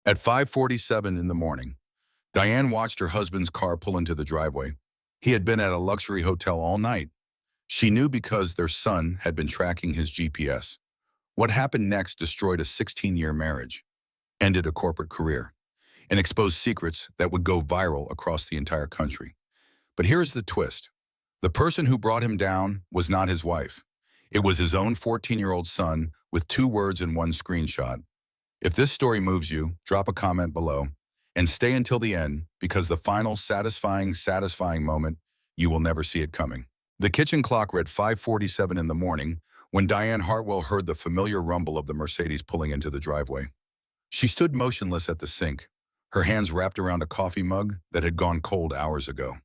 At 5:47 in the morning, Diane watched her husband's car pull into the driveway. He had been at a luxury hotel all night. She knew because their son had been tracking his GPS. What happened next destroyed a 16-year marriage, ended a corporate career, and exposed secrets that would go viral across the entire country. But here's the twist. The person who brought him down was not his wife. It was his own 14-year-old son with 2 words in one screenshot. If this story moves you, drop a comment below and stay until the end because the final satisfying moment, you will never see it coming. The kitchen clock read 5:47 in the morning when Diane Hartwell heard the familiar rumble of the Mercedes pulling into the driveway. She stood motionless at the sink, her hands wrapped around a coffee mug that had gone cold hours ago.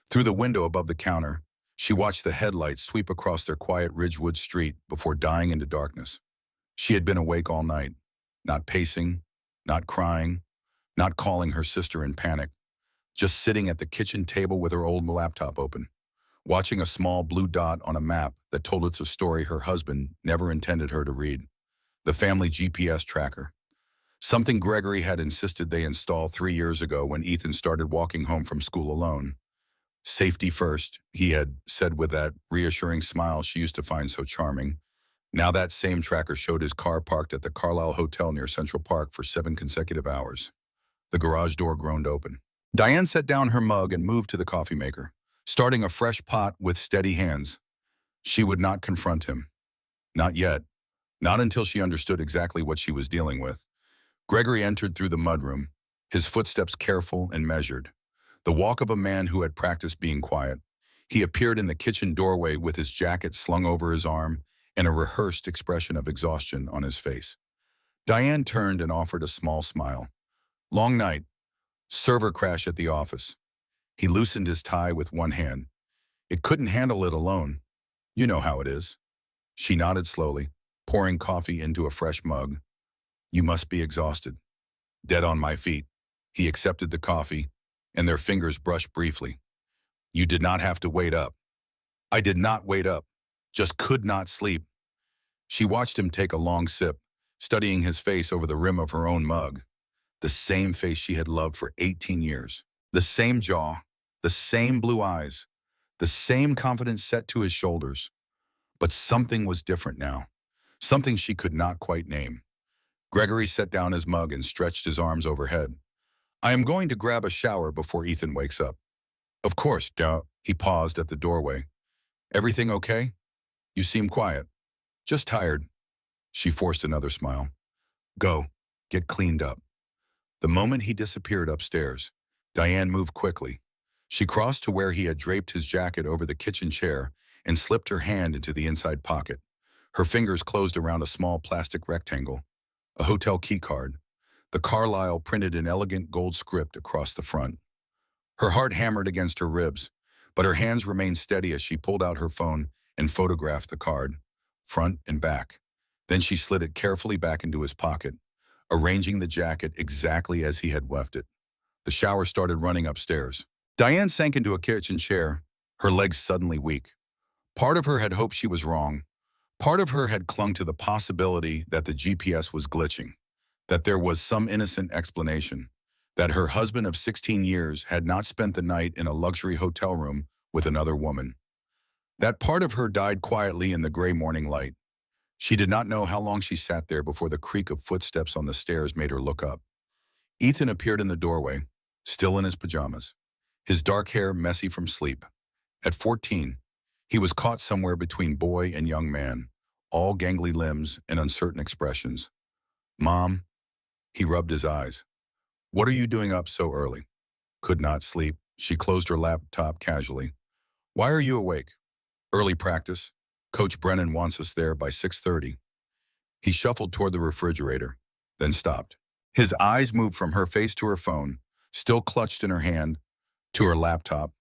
Through the window above the counter, she watched the headlights sweep across their quiet Ridgewood street before dying into darkness. She had been awake all night, not pacing, not crying, not calling her sister in panic, just sitting at the kitchen table with her old laptop open, watching a small blue dot on a map that told us a story her husband never intended her to read. The family GPS tracker. Something Gregory had insisted they install 3 years ago when Ethan started walking home from school alone. Safety first, he had said with that reassuring smile she used to find so charming. Now that same tracker showed his car parked at the Carlisle Hotel near Central Park for 7 consecutive hours. The garage door groaned open. Diane set down her mug and moved to the coffee maker, starting a fresh pot with steady hands. She would not confront him. Not yet. Not until she understood exactly what she was dealing with. Gregory entered through the mudroom, his footsteps careful and measured. The walk of a man who had practiced being quiet. He appeared in the kitchen doorway with his jacket slung over his arm and a rehearsed expression of exhaustion on his face. Diane turned and offered a small smile. Long night. Server crash at the office. He loosened his tie with one hand. It couldn't handle it alone. You know how it is. She nodded slowly, pouring coffee into a fresh mug. You must be exhausted. Dead on my feet. He accepted the coffee, and their fingers brushed briefly. You did not have to wait up. I did not wait up. Just could not sleep. She watched him take a long sip, studying his face over the rim of her own mug. The same face she had loved for 18 years. The same jaw, the same blue eyes, the same confidence set to his shoulders. But something was different now. Something she could not quite name. Gregory set down his mug and stretched his arms overhead. I am going to grab a shower before Ethan wakes up. Of course, duh. He paused at the doorway. Everything okay? You seem quiet. Just tired. She forced another smile. Go, get cleaned up. The moment he disappeared upstairs, Diane moved quickly. She crossed to where he had draped his jacket over the kitchen chair and slipped her hand into the inside pocket. Her fingers closed around a small plastic rectangle, a hotel key card. The Carlisle printed in elegant gold script across the front. Her heart hammered against her ribs, but her hands remained steady as she pulled out her phone and photographed the card, front and back. Then she slid it carefully back into his pocket, arranging the jacket exactly as he had left it. The shower started running upstairs. Diane sank into a kitchen chair, her legs suddenly weak. Part of her had hoped she was wrong. Part of her had clung to the possibility that the GPS was glitching, that there was some innocent explanation, that her husband of 16 years had not spent the night in a luxury hotel room with another woman. That part of her died quietly in the gray morning light. She did not know how long she sat there before the creak of footsteps on the stairs made her look up. Ethan appeared in the doorway, still in his pajamas, his dark hair messy from sleep. At 14, he was caught somewhere between boy and young man, all gangly limbs and uncertain expressions. Mom, he rubbed his eyes. What are you doing up so early? Could not sleep. She closed her laptop casually. Why are you awake? Early practice. Coach Brennan wants us there by 6:30. He shuffled toward the refrigerator, then stopped. His eyes moved from her face to her phone, still clutched in her hand, to her laptop,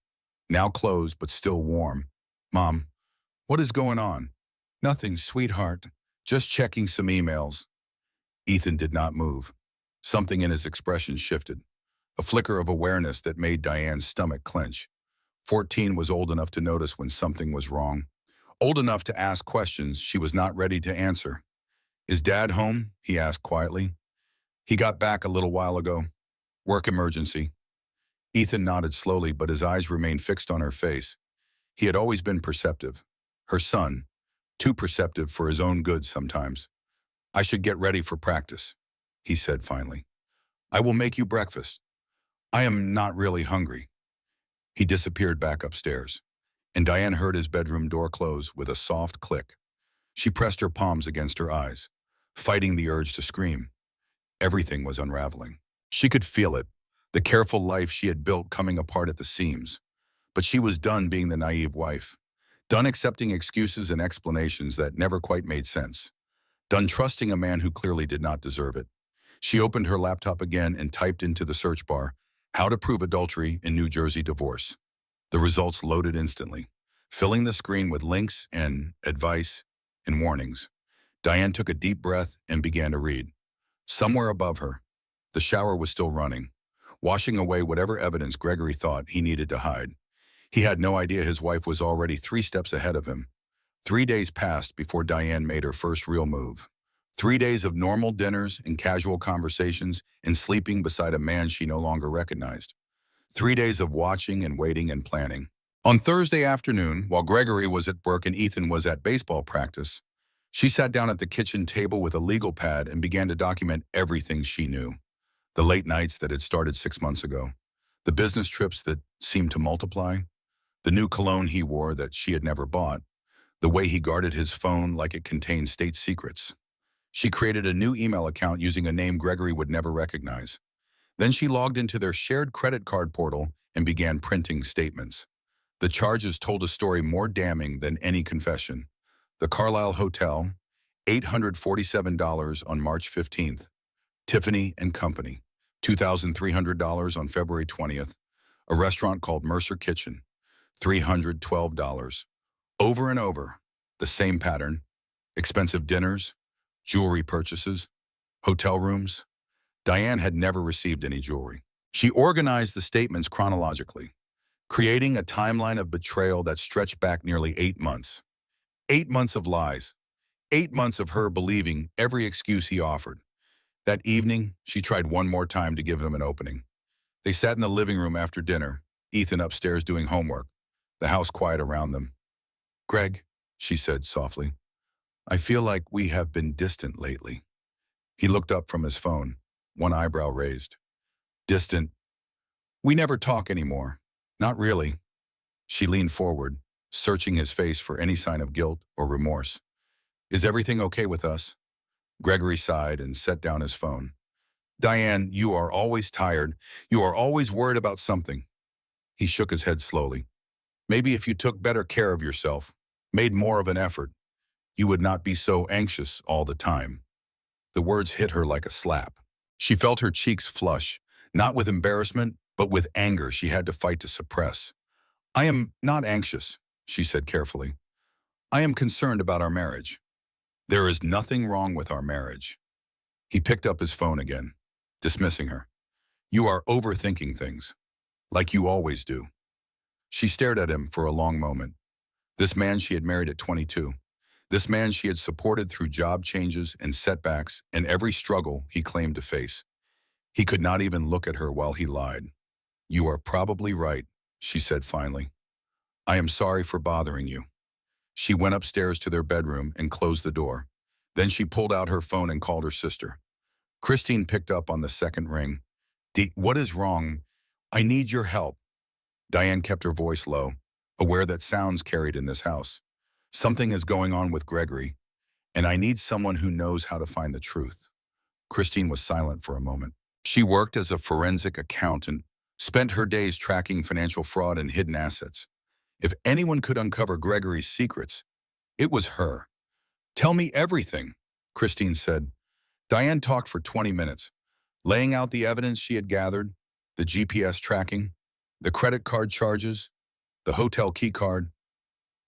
now closed but still warm. Mom, what is going on? Nothing, sweetheart. Just checking some emails. Ethan did not move. Something in his expression shifted, a flicker of awareness that made Diane's stomach clench. 14 was old enough to notice when something was wrong, old enough to ask questions she was not ready to answer. Is Dad home? He asked quietly. He got back a little while ago. Work emergency. Ethan nodded slowly, but his eyes remained fixed on her face. He had always been perceptive. Her son, too perceptive for his own good sometimes. I should get ready for practice, he said finally. I will make you breakfast. I am not really hungry. He disappeared back upstairs, and Diane heard his bedroom door close with a soft click. She pressed her palms against her eyes, fighting the urge to scream. Everything was unraveling. She could feel it, the careful life she had built coming apart at the seams. But she was done being the naive wife, done accepting excuses and explanations that never quite made sense, done trusting a man who clearly did not deserve it. She opened her laptop again and typed into the search bar, "How to prove adultery in New Jersey divorce." The results loaded instantly, filling the screen with links and advice and warnings. Diane took a deep breath and began to read. Somewhere above her, the shower was still running, washing away whatever evidence Gregory thought he needed to hide. He had no idea his wife was already 3 steps ahead of him. 3 days passed before Diane made her first real move. 3 days of normal dinners and casual conversations and sleeping beside a man she no longer recognized. 3 days of watching and waiting and planning. On Thursday afternoon, while Gregory was at work and Ethan was at baseball practice, she sat down at the kitchen table with a legal pad and began to document everything she knew. The late nights that had started 6 months ago, the business trips that seemed to multiply, the new cologne he wore that she had never bought, the way he guarded his phone like it contained state secrets. She created a new email account using a name Gregory would never recognize. Then she logged into their shared credit card portal and began printing statements. The charges told a story more damning than any confession. The Carlisle Hotel, $847 on March 15th. Tiffany and Company, $2,300 on February 20th. A restaurant called Mercer Kitchen, $312. Over and over, the same pattern. Expensive dinners, jewelry purchases, hotel rooms. Diane had never received any jewelry. She organized the statements chronologically, creating a timeline of betrayal that stretched back nearly 8 months. 8 months of lies. 8 months of her believing every excuse he offered. That evening, she tried one more time to give him an opening. They sat in the living room after dinner, Ethan upstairs doing homework, the house quiet around them. "Greg," she said softly, "I feel like we have been distant lately." He looked up from his phone, one eyebrow raised. "Distant? We never talk anymore." "Not really." She leaned forward, searching his face for any sign of guilt or remorse. "Is everything okay with us?" Gregory sighed and set down his phone. "Diane, you are always tired. You are always worried about something." He shook his head slowly. "Maybe if you took better care of yourself, made more of an effort, you would not be so anxious all the time." The words hit her like a slap. She felt her cheeks flush, not with embarrassment, but with anger she had to fight to suppress. "I am not anxious," she said carefully. "I am concerned about our marriage." "There is nothing wrong with our marriage." He picked up his phone again, dismissing her. "You are overthinking things, like you always do." She stared at him for a long moment. This man she had married at 22. This man she had supported through job changes and setbacks and every struggle he claimed to face. He could not even look at her while he lied. "You are probably right," she said finally. "I am sorry for bothering you." She went upstairs to their bedroom and closed the door. Then she pulled out her phone and called her sister. Christine picked up on the second ring. What is wrong? I need your help." Diane kept her voice low, aware that sounds carried in this house. "Something is going on with Gregory, and I need someone who knows how to find the truth." Christine was silent for a moment. She worked as a forensic accountant, spent her days tracking financial fraud and hidden assets. If anyone could uncover Gregory's secrets, it was her. "Tell me everything," Christine said. Diane talked for 20 minutes, laying out the evidence she had gathered, the GPS tracking, the credit card charges, the hotel key card,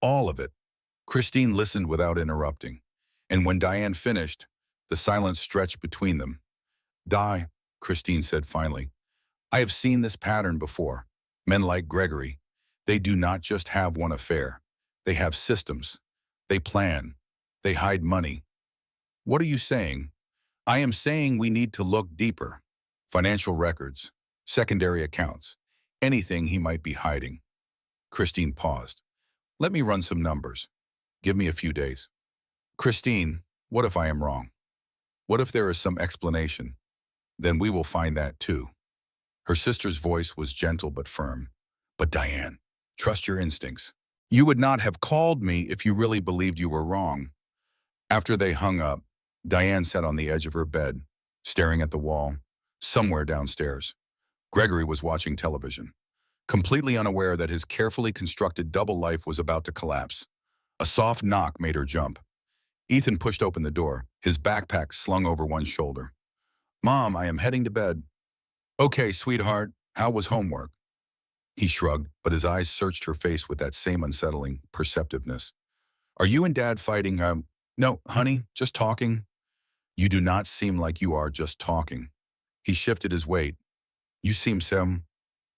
all of it. Christine listened without interrupting, and when Diane finished, the silence stretched between them. Christine said finally, "I have seen this pattern before. Men like Gregory, they do not just have one affair. They have systems. They plan. They hide money." "What are you saying?" I am saying we need to look deeper. Financial records, secondary accounts, anything he might be hiding. Christine paused. Let me run some numbers. Give me a few days. Christine, what if I am wrong? What if there is some explanation? Then we will find that too. Her sister's voice was gentle but firm. But Diane, trust your instincts. You would not have called me if you really believed you were wrong. After they hung up, Diane sat on the edge of her bed, staring at the wall, somewhere downstairs. Gregory was watching television, completely unaware that his carefully constructed double life was about to collapse. A soft knock made her jump. Ethan pushed open the door, his backpack slung over one shoulder. Mom, I am heading to bed. Okay, sweetheart, how was homework? He shrugged, but his eyes searched her face with that same unsettling perceptiveness. Are you and Dad fighting? No, honey, just talking. You do not seem like you are just talking. He shifted his weight. You seem some.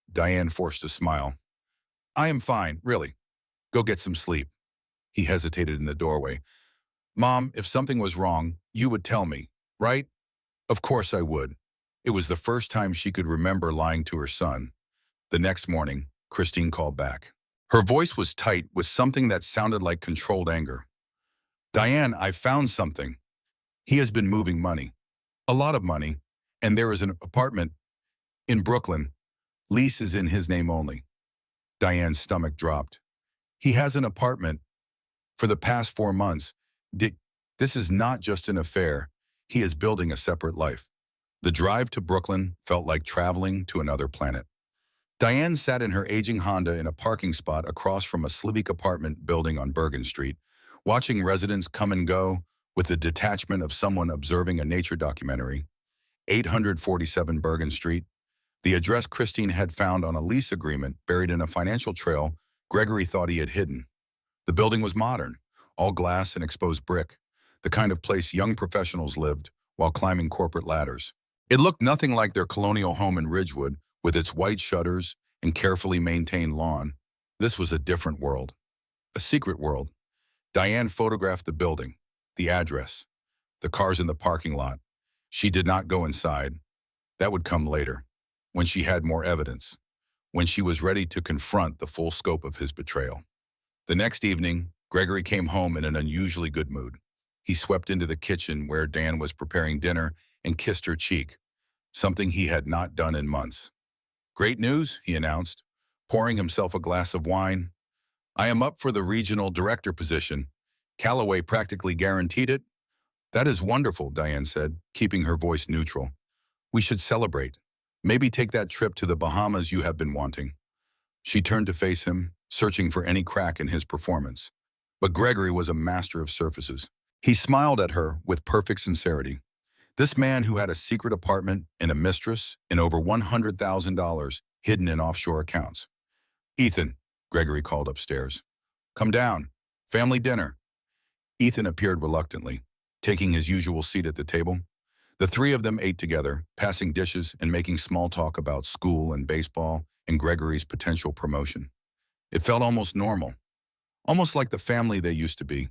Diane forced a smile. I am fine, really. Go get some sleep. He hesitated in the doorway. Mom, if something was wrong, you would tell me, right? Of course I would. It was the first time she could remember lying to her son. The next morning, Christine called back. Her voice was tight with something that sounded like controlled anger. Diane, I found something. He has been moving money. A lot of money. And there is an apartment in Brooklyn. Lease is in his name only. Diane's stomach dropped. He has an apartment. For the past 4 months. This is not just an affair. He is building a separate life. The drive to Brooklyn felt like traveling to another planet. Diane sat in her aging Honda in a parking spot across from a sleek apartment building on Bergen Street, watching residents come and go with the detachment of someone observing a nature documentary. 847 Bergen Street, the address Christine had found on a lease agreement buried in a financial trail Gregory thought he had hidden. The building was modern, all glass and exposed brick, the kind of place young professionals lived while climbing corporate ladders. It looked nothing like their colonial home in Ridgewood, with its white shutters and carefully maintained lawn. This was a different world, a secret world. Diane photographed the building, the address, the cars in the parking lot. She did not go inside. That would come later, when she had more evidence, when she was ready to confront the full scope of his betrayal. The next evening, Gregory came home in an unusually good mood. He swept into the kitchen where Dan was preparing dinner and kissed her cheek, something he had not done in months. Great news, he announced, pouring himself a glass of wine. I am up for the regional director position. Callaway practically guaranteed it. That is wonderful, Diane said, keeping her voice neutral. We should celebrate. Maybe take that trip to the Bahamas you have been wanting. She turned to face him, searching for any crack in his performance. But Gregory was a master of surfaces. He smiled at her with perfect sincerity. This man who had a secret apartment and a mistress and over $100,000 hidden in offshore accounts. Ethan, Gregory called upstairs. Come down. Family dinner. Ethan appeared reluctantly, taking his usual seat at the table. The three of them ate together, passing dishes and making small talk about school and baseball and Gregory's potential promotion. It felt almost normal, almost like the family they used to be.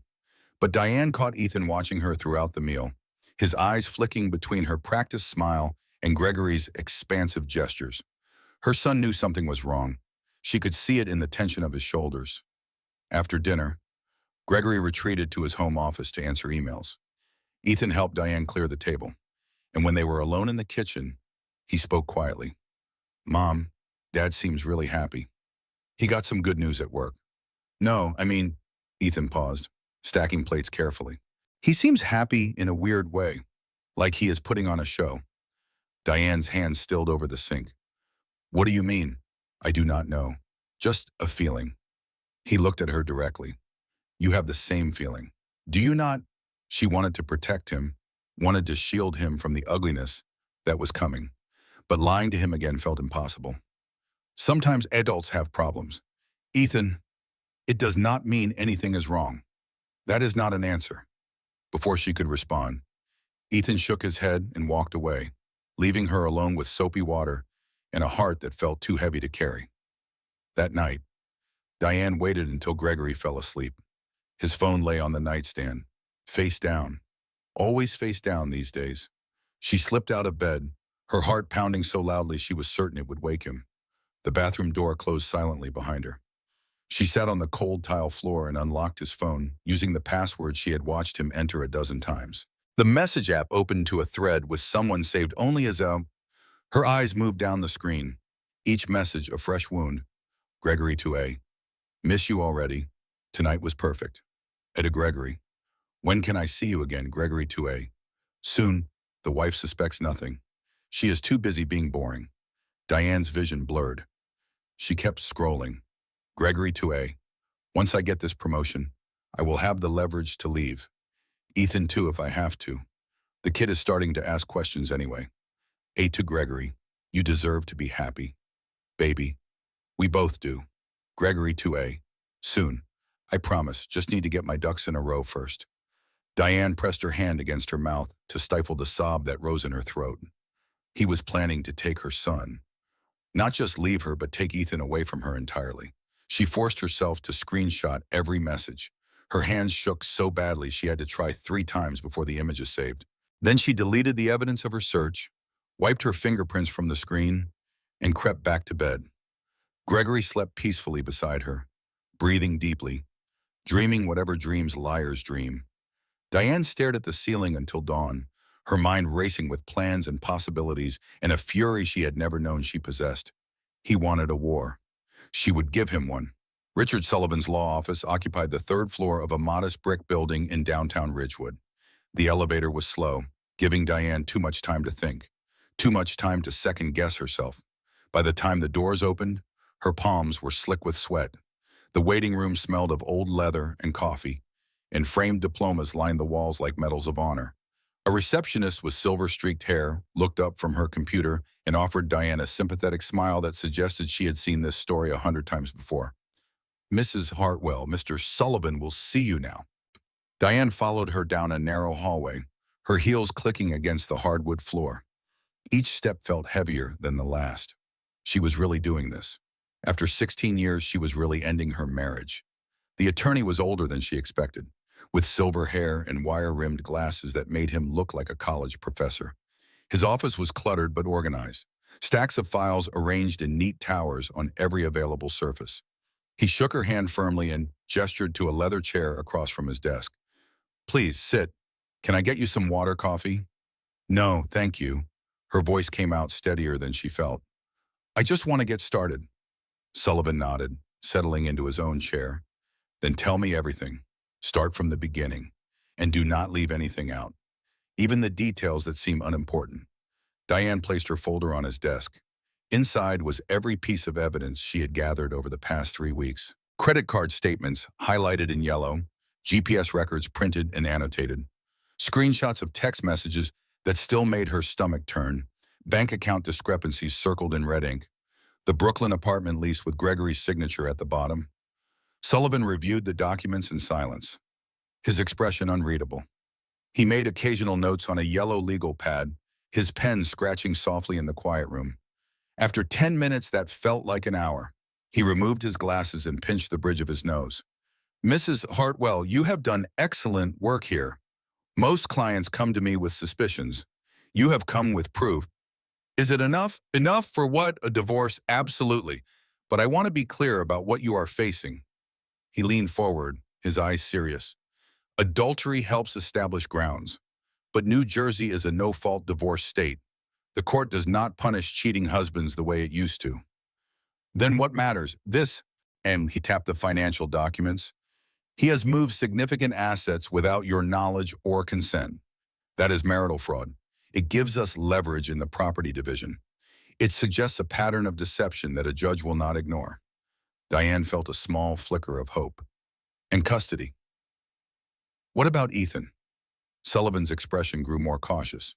But Diane caught Ethan watching her throughout the meal, his eyes flicking between her practiced smile and Gregory's expansive gestures. Her son knew something was wrong. She could see it in the tension of his shoulders. After dinner, Gregory retreated to his home office to answer emails. Ethan helped Diane clear the table, and when they were alone in the kitchen, he spoke quietly. Mom, Dad seems really happy. He got some good news at work. No, Ethan paused, stacking plates carefully. He seems happy in a weird way, like he is putting on a show. Diane's hand stilled over the sink. What do you mean? I do not know. Just a feeling. He looked at her directly. You have the same feeling. Do you not? She wanted to protect him, wanted to shield him from the ugliness that was coming. But lying to him again felt impossible. Sometimes adults have problems. Ethan, it does not mean anything is wrong. That is not an answer. Before she could respond, Ethan shook his head and walked away, leaving her alone with soapy water and a heart that felt too heavy to carry. That night, Diane waited until Gregory fell asleep. His phone lay on the nightstand, face down, always face down these days. She slipped out of bed, her heart pounding so loudly she was certain it would wake him. The bathroom door closed silently behind her. She sat on the cold tile floor and unlocked his phone, using the password she had watched him enter a dozen times. The message app opened to a thread with someone saved only as a... Her eyes moved down the screen. Each message a fresh wound. Gregory to A. Miss you already. Tonight was perfect. Eda Gregory. When can I see you again? Gregory to A. Soon. The wife suspects nothing. She is too busy being boring. Diane's vision blurred. She kept scrolling. Gregory to A. Once I get this promotion, I will have the leverage to leave. Ethan too if I have to. The kid is starting to ask questions anyway. A to Gregory. You deserve to be happy. Baby. We both do. Gregory to A. Soon. I promise, just need to get my ducks in a row first. Diane pressed her hand against her mouth to stifle the sob that rose in her throat. He was planning to take her son. Not just leave her, but take Ethan away from her entirely. She forced herself to screenshot every message. Her hands shook so badly she had to try 3 times before the images saved. Then she deleted the evidence of her search, wiped her fingerprints from the screen, and crept back to bed. Gregory slept peacefully beside her, breathing deeply, dreaming whatever dreams liars dream. Diane stared at the ceiling until dawn, her mind racing with plans and possibilities and a fury she had never known she possessed. He wanted a war. She would give him one. Richard Sullivan's law office occupied the 3rd floor of a modest brick building in downtown Ridgewood. The elevator was slow, giving Diane too much time to think, too much time to second-guess herself. By the time the doors opened, her palms were slick with sweat. The waiting room smelled of old leather and coffee, and framed diplomas lined the walls like medals of honor. A receptionist with silver-streaked hair looked up from her computer and offered Diane a sympathetic smile that suggested she had seen this story 100 times before. Mrs. Hartwell, Mr. Sullivan will see you now. Diane followed her down a narrow hallway, her heels clicking against the hardwood floor. Each step felt heavier than the last. She was really doing this. After 16 years, she was really ending her marriage. The attorney was older than she expected, with silver hair and wire-rimmed glasses that made him look like a college professor. His office was cluttered but organized, stacks of files arranged in neat towers on every available surface. He shook her hand firmly and gestured to a leather chair across from his desk. Please, sit. Can I get you some water, coffee? No, thank you. Her voice came out steadier than she felt. I just want to get started. Sullivan nodded, settling into his own chair. Then tell me everything. Start from the beginning. And do not leave anything out. Even the details that seem unimportant. Diane placed her folder on his desk. Inside was every piece of evidence she had gathered over the past 3 weeks. Credit card statements highlighted in yellow, GPS records printed and annotated, screenshots of text messages that still made her stomach turn, bank account discrepancies circled in red ink, the Brooklyn apartment lease with Gregory's signature at the bottom. Sullivan reviewed the documents in silence, his expression unreadable. He made occasional notes on a yellow legal pad, his pen scratching softly in the quiet room. After 10 minutes that felt like an hour, he removed his glasses and pinched the bridge of his nose. Mrs. Hartwell, you have done excellent work here. Most clients come to me with suspicions. You have come with proof. Is it enough? Enough for what? A divorce? Absolutely. But I want to be clear about what you are facing. He leaned forward, his eyes serious. Adultery helps establish grounds, but New Jersey is a no-fault divorce state. The court does not punish cheating husbands the way it used to. Then what matters? This, and he tapped the financial documents. He has moved significant assets without your knowledge or consent. That is marital fraud. It gives us leverage in the property division. It suggests a pattern of deception that a judge will not ignore. Diane felt a small flicker of hope. And custody. What about Ethan? Sullivan's expression grew more cautious.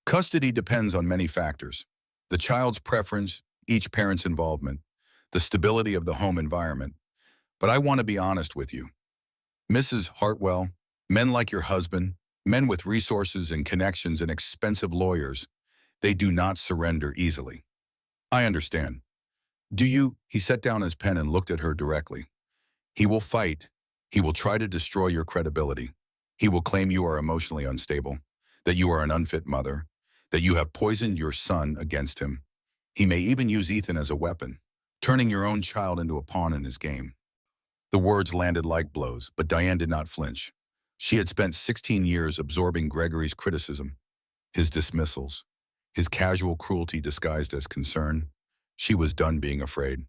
Custody depends on many factors. The child's preference, each parent's involvement, the stability of the home environment. But I want to be honest with you. Mrs. Hartwell, men like your husband, men with resources and connections and expensive lawyers, they do not surrender easily. I understand. Do you? He set down his pen and looked at her directly. He will fight. He will try to destroy your credibility. He will claim you are emotionally unstable, that you are an unfit mother, that you have poisoned your son against him. He may even use Ethan as a weapon, turning your own child into a pawn in his game. The words landed like blows, but Diane did not flinch. She had spent 16 years absorbing Gregory's criticism, his dismissals, his casual cruelty disguised as concern. She was done being afraid.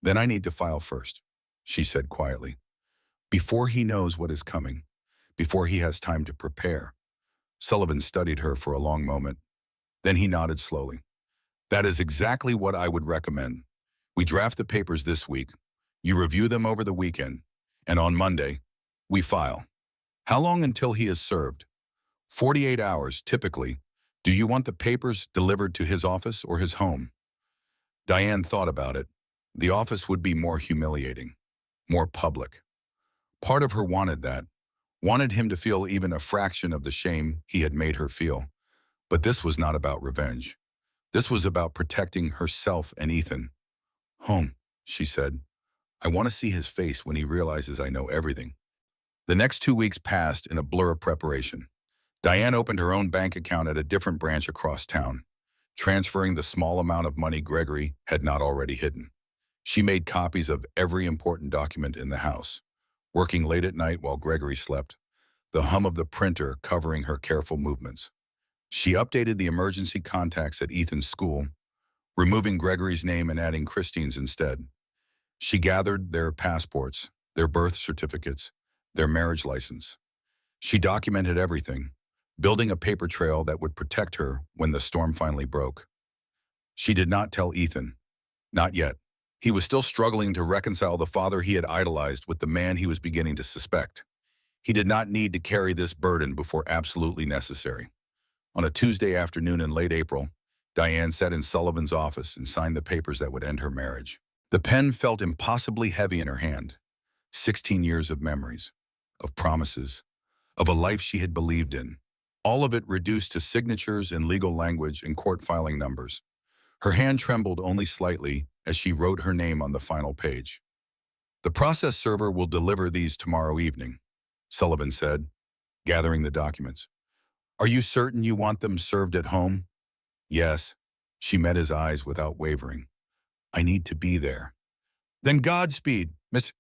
"Then I need to file first," she said quietly. "Before he knows what is coming, before he has time to prepare." Sullivan studied her for a long moment. Then he nodded slowly. "That is exactly what I would recommend. We draft the papers this week. You review them over the weekend. And on Monday, we file." "How long until he is served?" 48 hours, typically. "Do you want the papers delivered to his office or his home?" Diane thought about it. The office would be more humiliating, more public. Part of her wanted that, wanted him to feel even a fraction of the shame he had made her feel. But this was not about revenge. This was about protecting herself and Ethan. "Home," she said. "I want to see his face when he realizes I know everything." The next 2 weeks passed in a blur of preparation. Diane opened her own bank account at a different branch across town, transferring the small amount of money Gregory had not already hidden. She made copies of every important document in the house, working late at night while Gregory slept, the hum of the printer covering her careful movements. She updated the emergency contacts at Ethan's school, removing Gregory's name and adding Christine's instead. She gathered their passports, their birth certificates, their marriage license. She documented everything, building a paper trail that would protect her when the storm finally broke. She did not tell Ethan. Not yet. He was still struggling to reconcile the father he had idolized with the man he was beginning to suspect. He did not need to carry this burden before absolutely necessary. On a Tuesday afternoon in late April, Diane sat in Sullivan's office and signed the papers that would end her marriage. The pen felt impossibly heavy in her hand. 16 years of memories, of promises, of a life she had believed in. All of it reduced to signatures in legal language and court filing numbers. Her hand trembled only slightly as she wrote her name on the final page. "The process server will deliver these tomorrow evening," Sullivan said, gathering the documents. "Are you certain you want them served at home?" "Yes." She met his eyes without wavering. "I need to be there." "Then Godspeed, Miss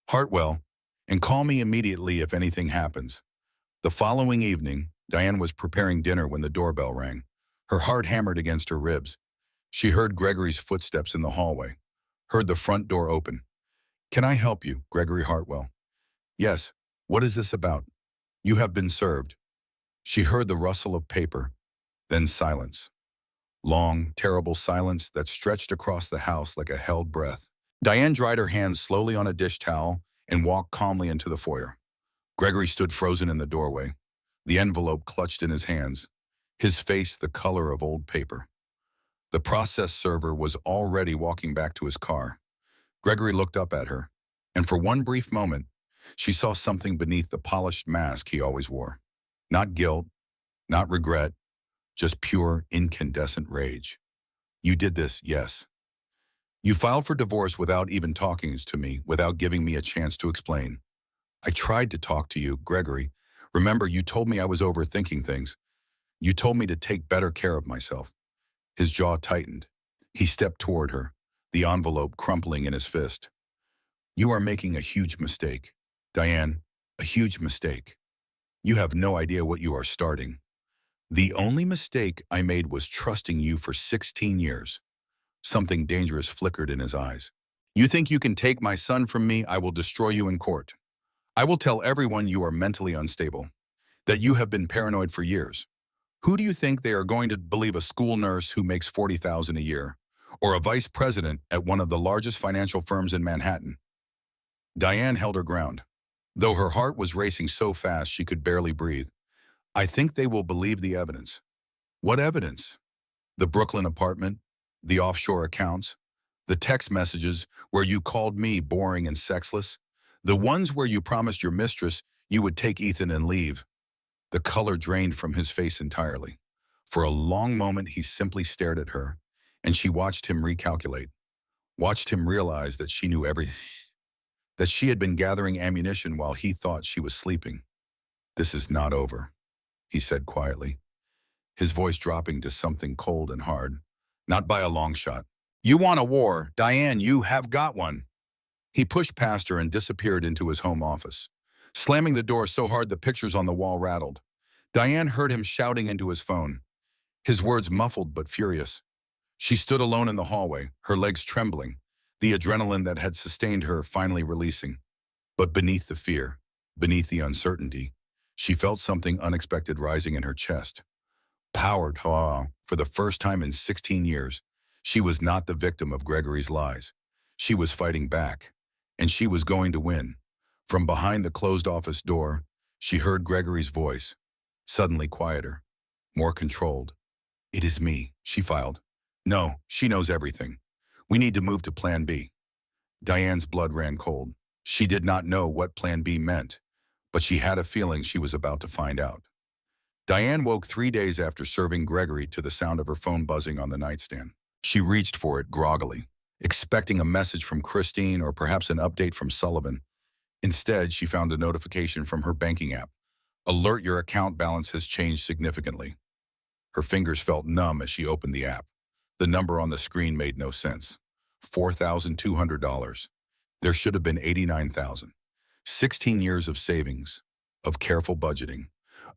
Hartwell, and call me immediately if anything happens." The following evening, Diane was preparing dinner when the doorbell rang. Her heart hammered against her ribs. She heard Gregory's footsteps in the hallway, heard the front door open. "Can I help you, Gregory Hartwell?" "Yes. What is this about?" "You have been served." She heard the rustle of paper, then silence. Long, terrible silence that stretched across the house like a held breath. Diane dried her hands slowly on a dish towel and walked calmly into the foyer. Gregory stood frozen in the doorway, the envelope clutched in his hands, his face the color of old paper. The process server was already walking back to his car. Gregory looked up at her, and for one brief moment, she saw something beneath the polished mask he always wore. Not guilt, not regret, just pure, incandescent rage. "You did this, yes. You filed for divorce without even talking to me, without giving me a chance to explain. I tried to talk to you, Gregory. Remember, you told me I was overthinking things. You told me to take better care of myself." His jaw tightened. He stepped toward her, the envelope crumpling in his fist. "You are making a huge mistake, Diane, a huge mistake. You have no idea what you are starting. The only mistake I made was trusting you for 16 years. Something dangerous flickered in his eyes. "You think you can take my son from me? I will destroy you in court. I will tell everyone you are mentally unstable, that you have been paranoid for years. Who do you think they are going to believe, a school nurse who makes $40,000 a year, or a vice president at one of the largest financial firms in Manhattan?" Diane held her ground, though her heart was racing so fast she could barely breathe. "I think they will believe the evidence." "What evidence?" "The Brooklyn apartment, the offshore accounts, the text messages where you called me boring and sexless, the ones where you promised your mistress you would take Ethan and leave." The color drained from his face entirely. For a long moment he simply stared at her, and she watched him recalculate, watched him realize that she knew everything, that she had been gathering ammunition while he thought she was sleeping. "This is not over," he said quietly. his voice dropping to something cold and hard. Not by a long shot. You want a war, Diane, you have got one. He pushed past her and disappeared into his home office, slamming the door so hard the pictures on the wall rattled. Diane heard him shouting into his phone, his words muffled but furious. She stood alone in the hallway, her legs trembling, the adrenaline that had sustained her finally releasing. But beneath the fear, beneath the uncertainty, she felt something unexpected rising in her chest. Powered, for the first time in 16 years, she was not the victim of Gregory's lies. She was fighting back, and she was going to win. From behind the closed office door, she heard Gregory's voice, suddenly quieter, more controlled. It is me, she filed. No, she knows everything. We need to move to Plan B. Diane's blood ran cold. She did not know what Plan B meant, but she had a feeling she was about to find out. Diane woke 3 days after serving Gregory to the sound of her phone buzzing on the nightstand. She reached for it groggily, expecting a message from Christine or perhaps an update from Sullivan. Instead, she found a notification from her banking app. Alert, your account balance has changed significantly. Her fingers felt numb as she opened the app. The number on the screen made no sense. $4,200. There should have been $89,000. 16 years of savings, of careful budgeting,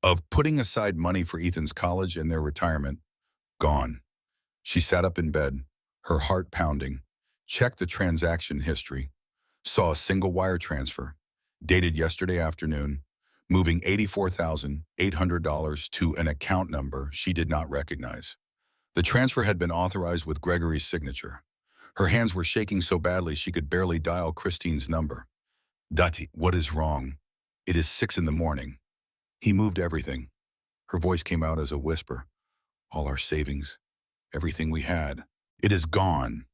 of putting aside money for Ethan's college and their retirement, gone. She sat up in bed, her heart pounding, checked the transaction history, saw a single wire transfer, dated yesterday afternoon, moving $84,800 to an account number she did not recognize. The transfer had been authorized with Gregory's signature. Her hands were shaking so badly she could barely dial Christine's number. Dutty, what is wrong? It is 6 in the morning. He moved everything. Her voice came out as a whisper. All our savings, everything we had, it is gone.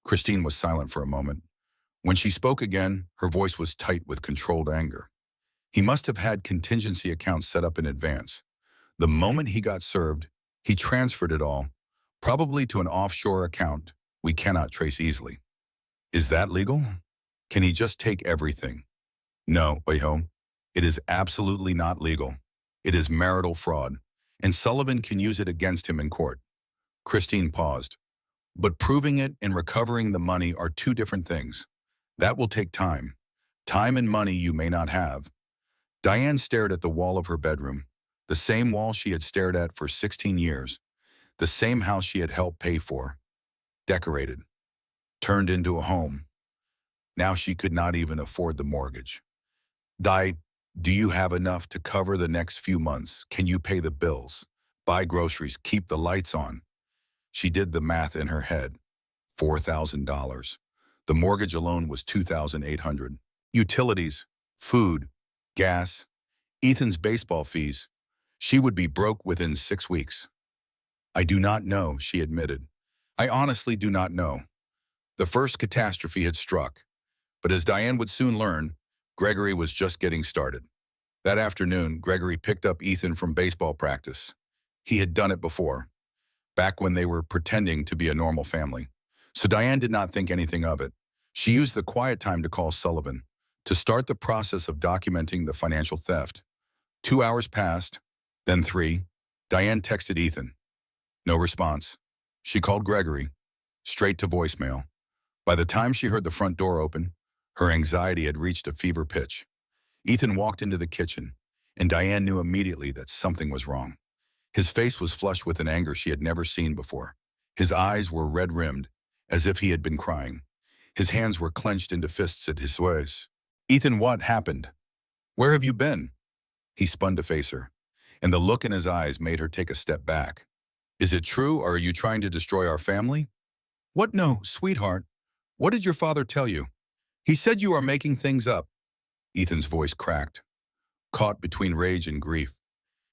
Christine was silent for a moment. When she spoke again, her voice was tight with controlled anger. He must have had contingency accounts set up in advance. The moment he got served, he transferred it all, probably to an offshore account we cannot trace easily. Is that legal? Can he just take everything? No, Wayhome. It is absolutely not legal. It is marital fraud, and Sullivan can use it against him in court. Christine paused. But proving it and recovering the money are two different things. That will take time. Time and money you may not have. Diane stared at the wall of her bedroom, the same wall she had stared at for 16 years, the same house she had helped pay for. Decorated. Turned into a home. Now she could not even afford the mortgage. Do you have enough to cover the next few months? Can you pay the bills? Buy groceries, keep the lights on? She did the math in her head. $4,000. The mortgage alone was $2,800. Utilities, food, gas, Ethan's baseball fees. She would be broke within 6 weeks. I do not know, she admitted. I honestly do not know. The first catastrophe had struck, but as Diane would soon learn, Gregory was just getting started. That afternoon, Gregory picked up Ethan from baseball practice. He had done it before, back when they were pretending to be a normal family. So Diane did not think anything of it. She used the quiet time to call Sullivan, to start the process of documenting the financial theft. 2 hours passed, then 3. Diane texted Ethan. No response. She called Gregory, straight to voicemail. By the time she heard the front door open, her anxiety had reached a fever pitch. Ethan walked into the kitchen, and Diane knew immediately that something was wrong. His face was flushed with an anger she had never seen before. His eyes were red-rimmed, as if he had been crying. His hands were clenched into fists at his waist. Ethan, what happened? Where have you been? He spun to face her, and the look in his eyes made her take a step back. Is it true, or are you trying to destroy our family? What? No, sweetheart. What did your father tell you? He said you are making things up. Ethan's voice cracked, caught between rage and grief.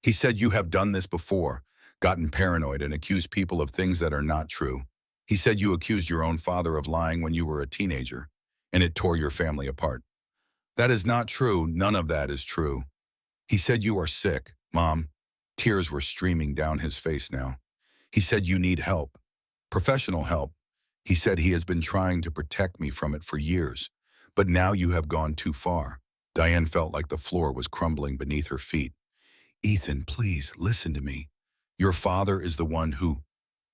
He said you have done this before, gotten paranoid and accused people of things that are not true. He said you accused your own father of lying when you were a teenager, and it tore your family apart. That is not true. None of that is true. He said you are sick, Mom. Tears were streaming down his face now. He said you need help, professional help. He said he has been trying to protect me from it for years, but now you have gone too far. Diane felt like the floor was crumbling beneath her feet. Ethan, please, listen to me. Your father is the one who,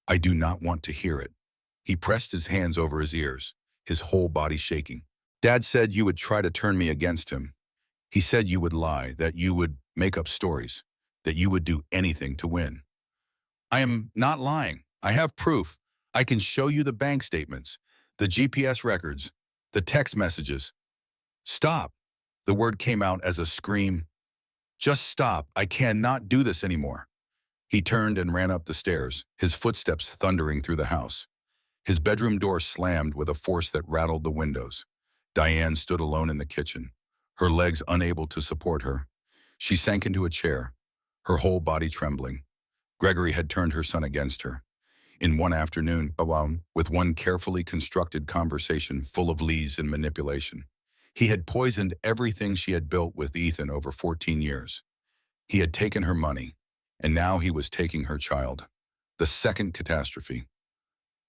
I do not want to hear it. He pressed his hands over his ears, his whole body shaking. Dad said you would try to turn me against him. He said you would lie, that you would make up stories, that you would do anything to win. I am not lying. I have proof. I can show you the bank statements, the GPS records, the text messages. Stop. The word came out as a scream. Just stop. I cannot do this anymore. He turned and ran up the stairs, his footsteps thundering through the house. His bedroom door slammed with a force that rattled the windows. Diane stood alone in the kitchen, her legs unable to support her. She sank into a chair, her whole body trembling. Gregory had turned her son against her. In one afternoon, with one carefully constructed conversation full of lies and manipulation. He had poisoned everything she had built with Ethan over 14 years. He had taken her money, and now he was taking her child. The second catastrophe.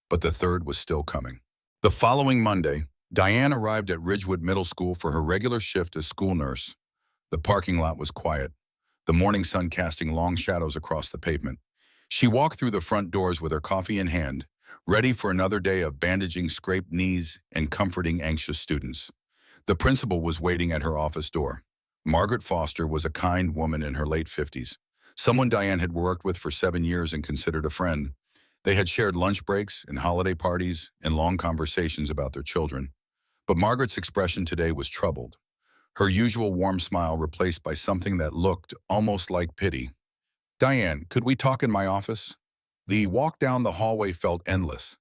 But the third was still coming. The following Monday, Diane arrived at Ridgewood Middle School for her regular shift as school nurse. The parking lot was quiet, the morning sun casting long shadows across the pavement. She walked through the front doors with her coffee in hand, ready for another day of bandaging scraped knees and comforting anxious students. The principal was waiting at her office door. Margaret Foster was a kind woman in her late 50s, someone Diane had worked with for 7 years and considered a friend. They had shared lunch breaks and holiday parties and long conversations about their children. But Margaret's expression today was troubled, her usual warm smile replaced by something that looked almost like pity. Diane, could we talk in my office? The walk down the hallway felt endless.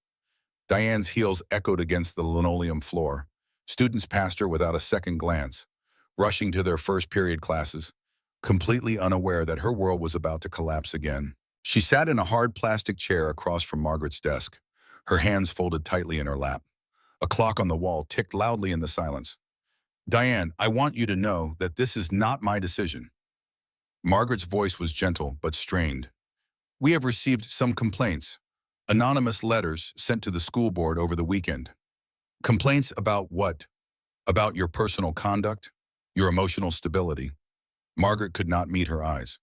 Diane's heels echoed against the linoleum floor. Students passed her without a second glance, rushing to their first period classes, completely unaware that her world was about to collapse again. She sat in a hard plastic chair across from Margaret's desk, her hands folded tightly in her lap. A clock on the wall ticked loudly in the silence. Diane, I want you to know that this is not my decision. Margaret's voice was gentle but strained. We have received some complaints, anonymous letters sent to the school board over the weekend. Complaints about what? About your personal conduct, your emotional stability. Margaret could not meet her eyes.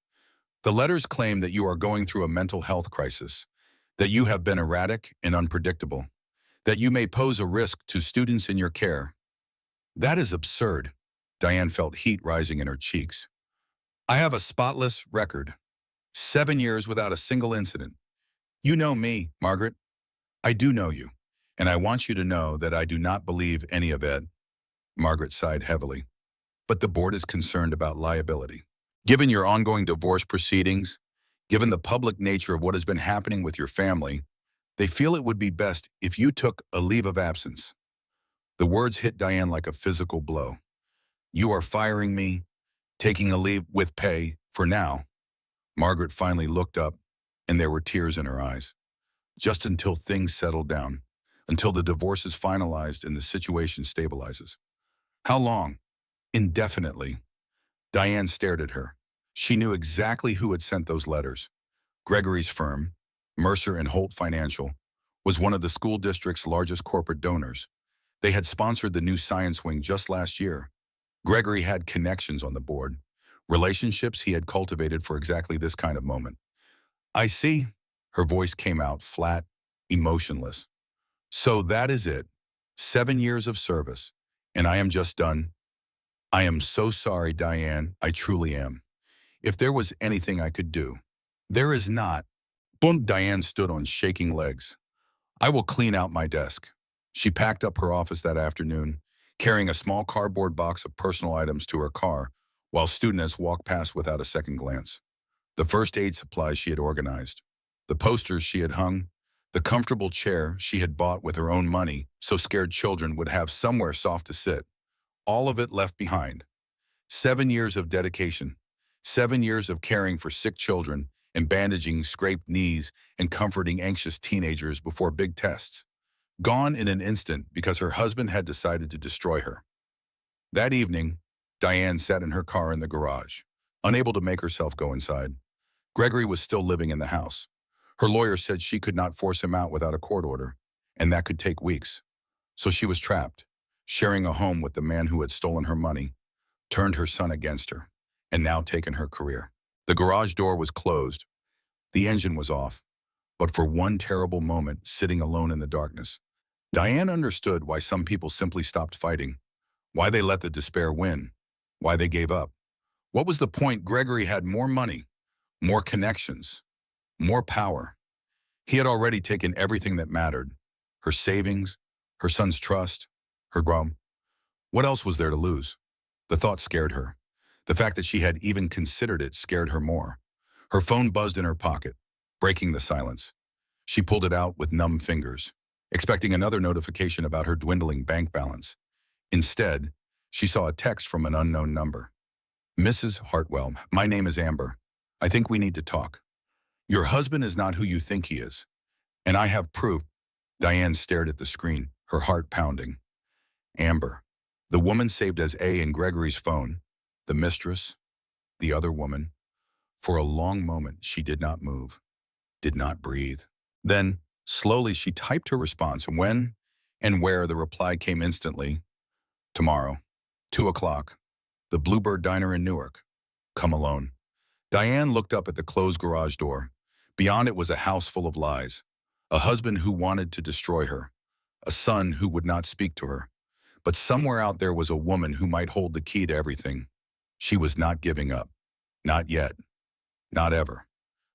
The letters claim that you are going through a mental health crisis, that you have been erratic and unpredictable, that you may pose a risk to students in your care. That is absurd. Diane felt heat rising in her cheeks. I have a spotless record. 7 years without a single incident. You know me, Margaret. I do know you, and I want you to know that I do not believe any of it. Margaret sighed heavily. But the board is concerned about liability. Given your ongoing divorce proceedings, given the public nature of what has been happening with your family, they feel it would be best if you took a leave of absence. The words hit Diane like a physical blow. You are firing me, taking a leave with pay, for now. Margaret finally looked up, and there were tears in her eyes. Just until things settle down, until the divorce is finalized and the situation stabilizes. How long? Indefinitely. Diane stared at her. She knew exactly who had sent those letters. Gregory's firm, Mercer and Holt Financial, was one of the school district's largest corporate donors. They had sponsored the new science wing just last year. Gregory had connections on the board, relationships he had cultivated for exactly this kind of moment. I see. Her voice came out flat, emotionless. So that is it. 7 years of service, and I am just done. I am so sorry, Diane. I truly am. If there was anything I could do. There is not. Boom! Diane stood on shaking legs. I will clean out my desk. She packed up her office that afternoon, carrying a small cardboard box of personal items to her car, while students walked past without a second glance. The first aid supplies she had organized, the posters she had hung, the comfortable chair she had bought with her own money so scared children would have somewhere soft to sit. All of it left behind. 7 years of dedication, 7 years of caring for sick children and bandaging scraped knees and comforting anxious teenagers before big tests. Gone in an instant because her husband had decided to destroy her. That evening, Diane sat in her car in the garage, unable to make herself go inside. Gregory was still living in the house. Her lawyer said she could not force him out without a court order, and that could take weeks. So she was trapped, sharing a home with the man who had stolen her money, turned her son against her, and now taken her career. The garage door was closed. The engine was off, but for one terrible moment, sitting alone in the darkness, Diane understood why some people simply stopped fighting, why they let the despair win, why they gave up. What was the point? Gregory had more money, more connections, more power. He had already taken everything that mattered, her savings, her son's trust, her grown. What else was there to lose? The thought scared her. The fact that she had even considered it scared her more. Her phone buzzed in her pocket, breaking the silence. She pulled it out with numb fingers, expecting another notification about her dwindling bank balance. Instead, she saw a text from an unknown number. Mrs. Hartwell, my name is Amber. I think we need to talk. Your husband is not who you think he is, and I have proof. Diane stared at the screen, her heart pounding. Amber, the woman saved as A in Gregory's phone, the mistress, the other woman. For a long moment, she did not move, did not breathe. Then, slowly, she typed her response, and when and where the reply came instantly. Tomorrow, 2 o'clock, the Bluebird Diner in Newark. Come alone. Diane looked up at the closed garage door. Beyond it was a house full of lies. A husband who wanted to destroy her. A son who would not speak to her. But somewhere out there was a woman who might hold the key to everything. She was not giving up. Not yet. Not ever.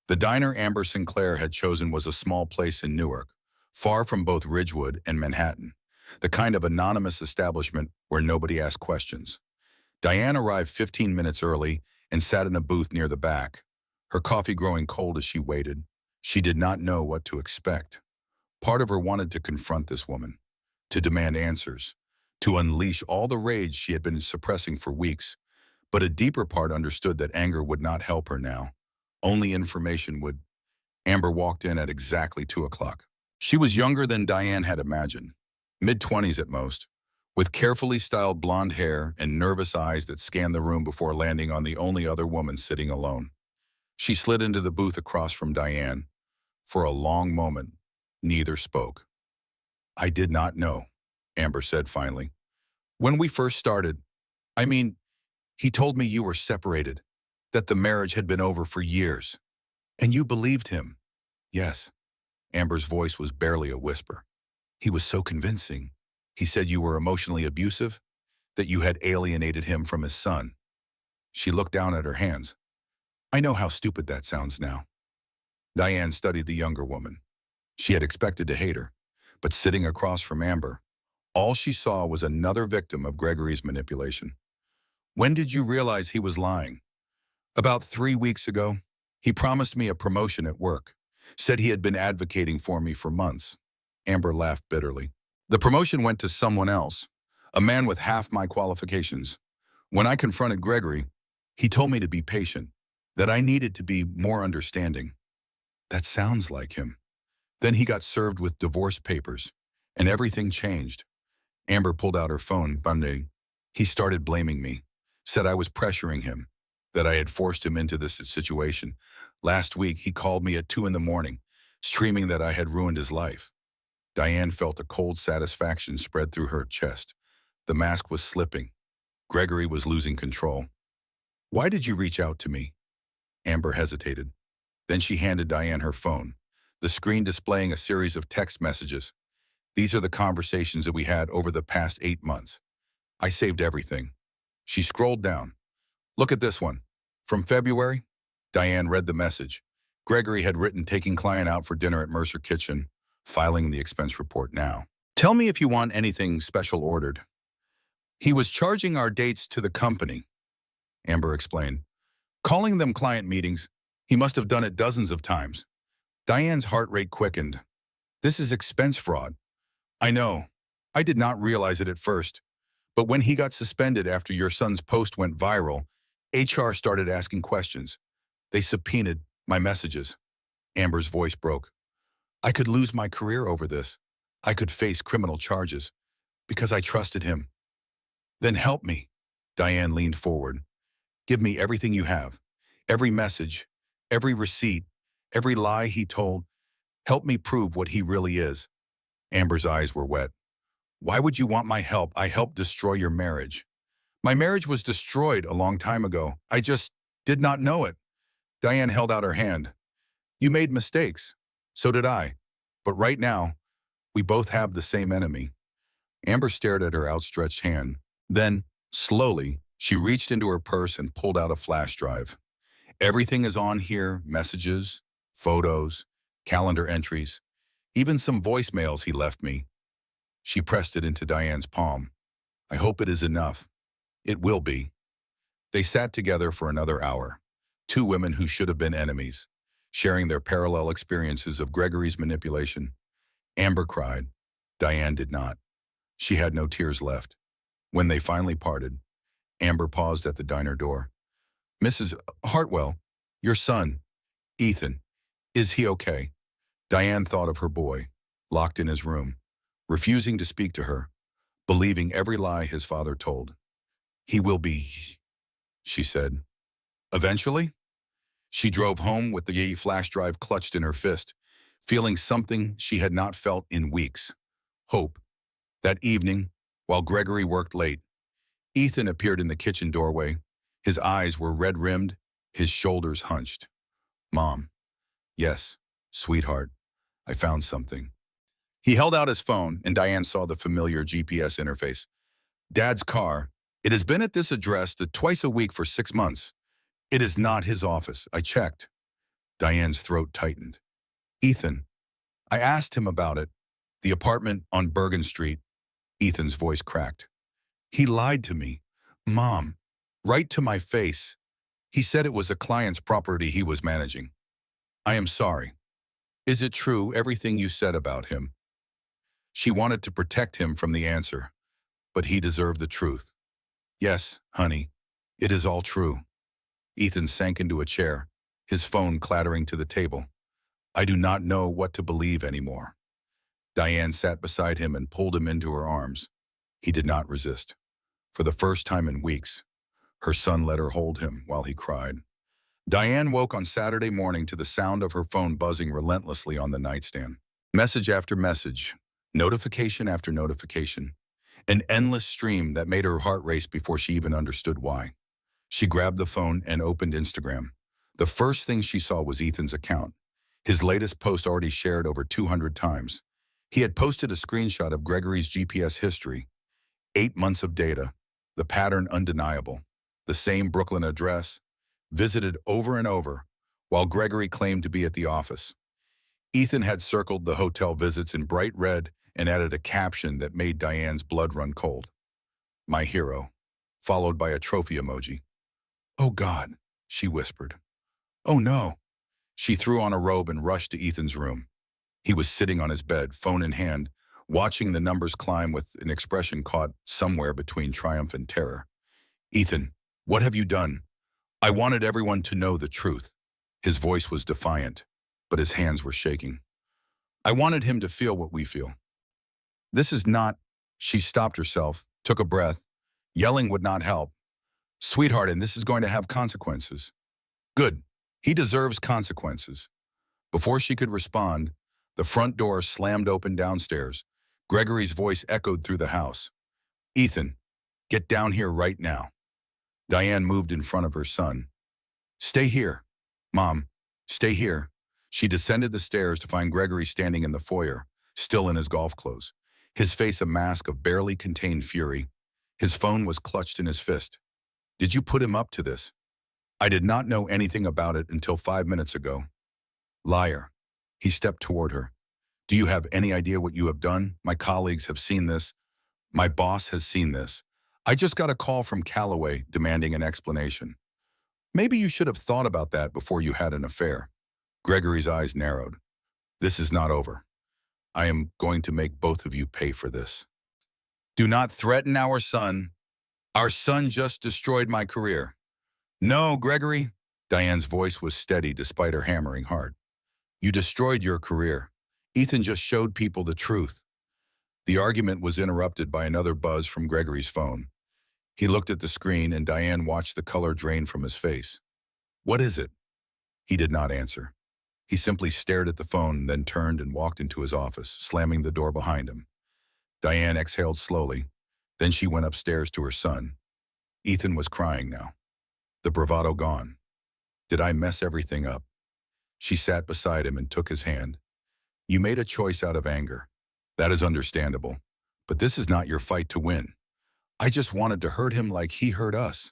The diner Amber Sinclair had chosen was a small place in Newark, far from both Ridgewood and Manhattan. The kind of anonymous establishment where nobody asked questions. Diane arrived 15 minutes early and sat in a booth near the back, her coffee growing cold as she waited. She did not know what to expect. Part of her wanted to confront this woman, to demand answers, to unleash all the rage she had been suppressing for weeks. But a deeper part understood that anger would not help her now. Only information would. Amber walked in at exactly 2 o'clock. She was younger than Diane had imagined, mid-20s at most, with carefully styled blonde hair and nervous eyes that scanned the room before landing on the only other woman sitting alone. She slid into the booth across from Diane. For a long moment, neither spoke. I did not know, Amber said finally. When we first started, he told me you were separated, that the marriage had been over for years. And you believed him. Yes. Amber's voice was barely a whisper. He was so convincing. He said you were emotionally abusive, that you had alienated him from his son. She looked down at her hands. I know how stupid that sounds now. Diane studied the younger woman. She had expected to hate her, but sitting across from Amber, all she saw was another victim of Gregory's manipulation. When did you realize he was lying? About 3 weeks ago. He promised me a promotion at work, said he had been advocating for me for months. Amber laughed bitterly. The promotion went to someone else, a man with half my qualifications. When I confronted Gregory, he told me to be patient, that I needed to be more understanding. That sounds like him. Then he got served with divorce papers, and everything changed. Amber pulled out her phone, bundling. He started blaming me, said I was pressuring him, that I had forced him into this situation. Last week, he called me at 2 in the morning, screaming that I had ruined his life. Diane felt a cold satisfaction spread through her chest. The mask was slipping. Gregory was losing control. Why did you reach out to me? Amber hesitated. Then she handed Diane her phone, the screen displaying a series of text messages. These are the conversations that we had over the past 8 months. I saved everything. She scrolled down. Look at this one. From February? Diane read the message. Gregory had written taking client out for dinner at Mercer Kitchen, filing the expense report now. Tell me if you want anything special ordered. He was charging our dates to the company, Amber explained. Calling them client meetings. He must have done it dozens of times. Diane's heart rate quickened. This is expense fraud. I know. I did not realize it at first. But when he got suspended after your son's post went viral, HR started asking questions. They subpoenaed my messages. Amber's voice broke. I could lose my career over this. I could face criminal charges because I trusted him. Then help me. Diane leaned forward. Give me everything you have. Every message, every receipt, every lie he told. Help me prove what he really is. Amber's eyes were wet. Why would you want my help? I helped destroy your marriage. My marriage was destroyed a long time ago. I just did not know it. Diane held out her hand. You made mistakes. So did I. But right now, we both have the same enemy. Amber stared at her outstretched hand. Then, slowly, she reached into her purse and pulled out a flash drive. Everything is on here, messages, photos, calendar entries, even some voicemails he left me. She pressed it into Diane's palm. I hope it is enough. It will be. They sat together for another hour, two women who should have been enemies, sharing their parallel experiences of Gregory's manipulation. Amber cried. Diane did not. She had no tears left. When they finally parted, Amber paused at the diner door. Mrs. Hartwell, your son, Ethan, is he okay? Diane thought of her boy, locked in his room, refusing to speak to her, believing every lie his father told. He will be, she said. Eventually, she drove home with the flash drive clutched in her fist, feeling something she had not felt in weeks. Hope. That evening, while Gregory worked late, Ethan appeared in the kitchen doorway. His eyes were red-rimmed, his shoulders hunched. Mom. Yes, sweetheart, I found something. He held out his phone, and Diane saw the familiar GPS interface. Dad's car. It has been at this address twice a week for 6 months. It is not his office. I checked. Diane's throat tightened. Ethan. I asked him about it. The apartment on Bergen Street. Ethan's voice cracked. He lied to me. Mom. Right to my face. He said it was a client's property he was managing. I am sorry. Is it true, everything you said about him? She wanted to protect him from the answer, but he deserved the truth. Yes, honey, it is all true. Ethan sank into a chair, his phone clattering to the table. I do not know what to believe anymore. Diane sat beside him and pulled him into her arms. He did not resist. For the first time in weeks, her son let her hold him while he cried. Diane woke on Saturday morning to the sound of her phone buzzing relentlessly on the nightstand. Message after message, notification after notification, an endless stream that made her heart race before she even understood why. She grabbed the phone and opened Instagram. The first thing she saw was Ethan's account. His latest post already shared over 200 times. He had posted a screenshot of Gregory's GPS history. 8 months of data, the pattern undeniable. The same Brooklyn address, visited over and over, while Gregory claimed to be at the office. Ethan had circled the hotel visits in bright red and added a caption that made Diane's blood run cold. My hero, followed by a trophy emoji. Oh God, she whispered. Oh no. She threw on a robe and rushed to Ethan's room. He was sitting on his bed, phone in hand, watching the numbers climb with an expression caught somewhere between triumph and terror. Ethan, what have you done? I wanted everyone to know the truth. His voice was defiant, but his hands were shaking. I wanted him to feel what we feel. This is not... She stopped herself, took a breath. Yelling would not help. Sweetheart, and this is going to have consequences. Good. He deserves consequences. Before she could respond, the front door slammed open downstairs. Gregory's voice echoed through the house. Ethan, get down here right now. Diane moved in front of her son. Stay here. Mom, stay here. She descended the stairs to find Gregory standing in the foyer, still in his golf clothes, his face a mask of barely contained fury. His phone was clutched in his fist. Did you put him up to this? I did not know anything about it until 5 minutes ago. Liar. He stepped toward her. Do you have any idea what you have done? My colleagues have seen this. My boss has seen this. I just got a call from Calloway demanding an explanation. Maybe you should have thought about that before you had an affair. Gregory's eyes narrowed. This is not over. I am going to make both of you pay for this. Do not threaten our son. Our son just destroyed my career. No, Gregory. Diane's voice was steady despite her hammering heart. You destroyed your career. Ethan just showed people the truth. The argument was interrupted by another buzz from Gregory's phone. He looked at the screen and Diane watched the color drain from his face. What is it? He did not answer. He simply stared at the phone, then turned and walked into his office, slamming the door behind him. Diane exhaled slowly. Then she went upstairs to her son. Ethan was crying now. The bravado gone. Did I mess everything up? She sat beside him and took his hand. You made a choice out of anger. That is understandable. But this is not your fight to win. I just wanted to hurt him like he hurt us.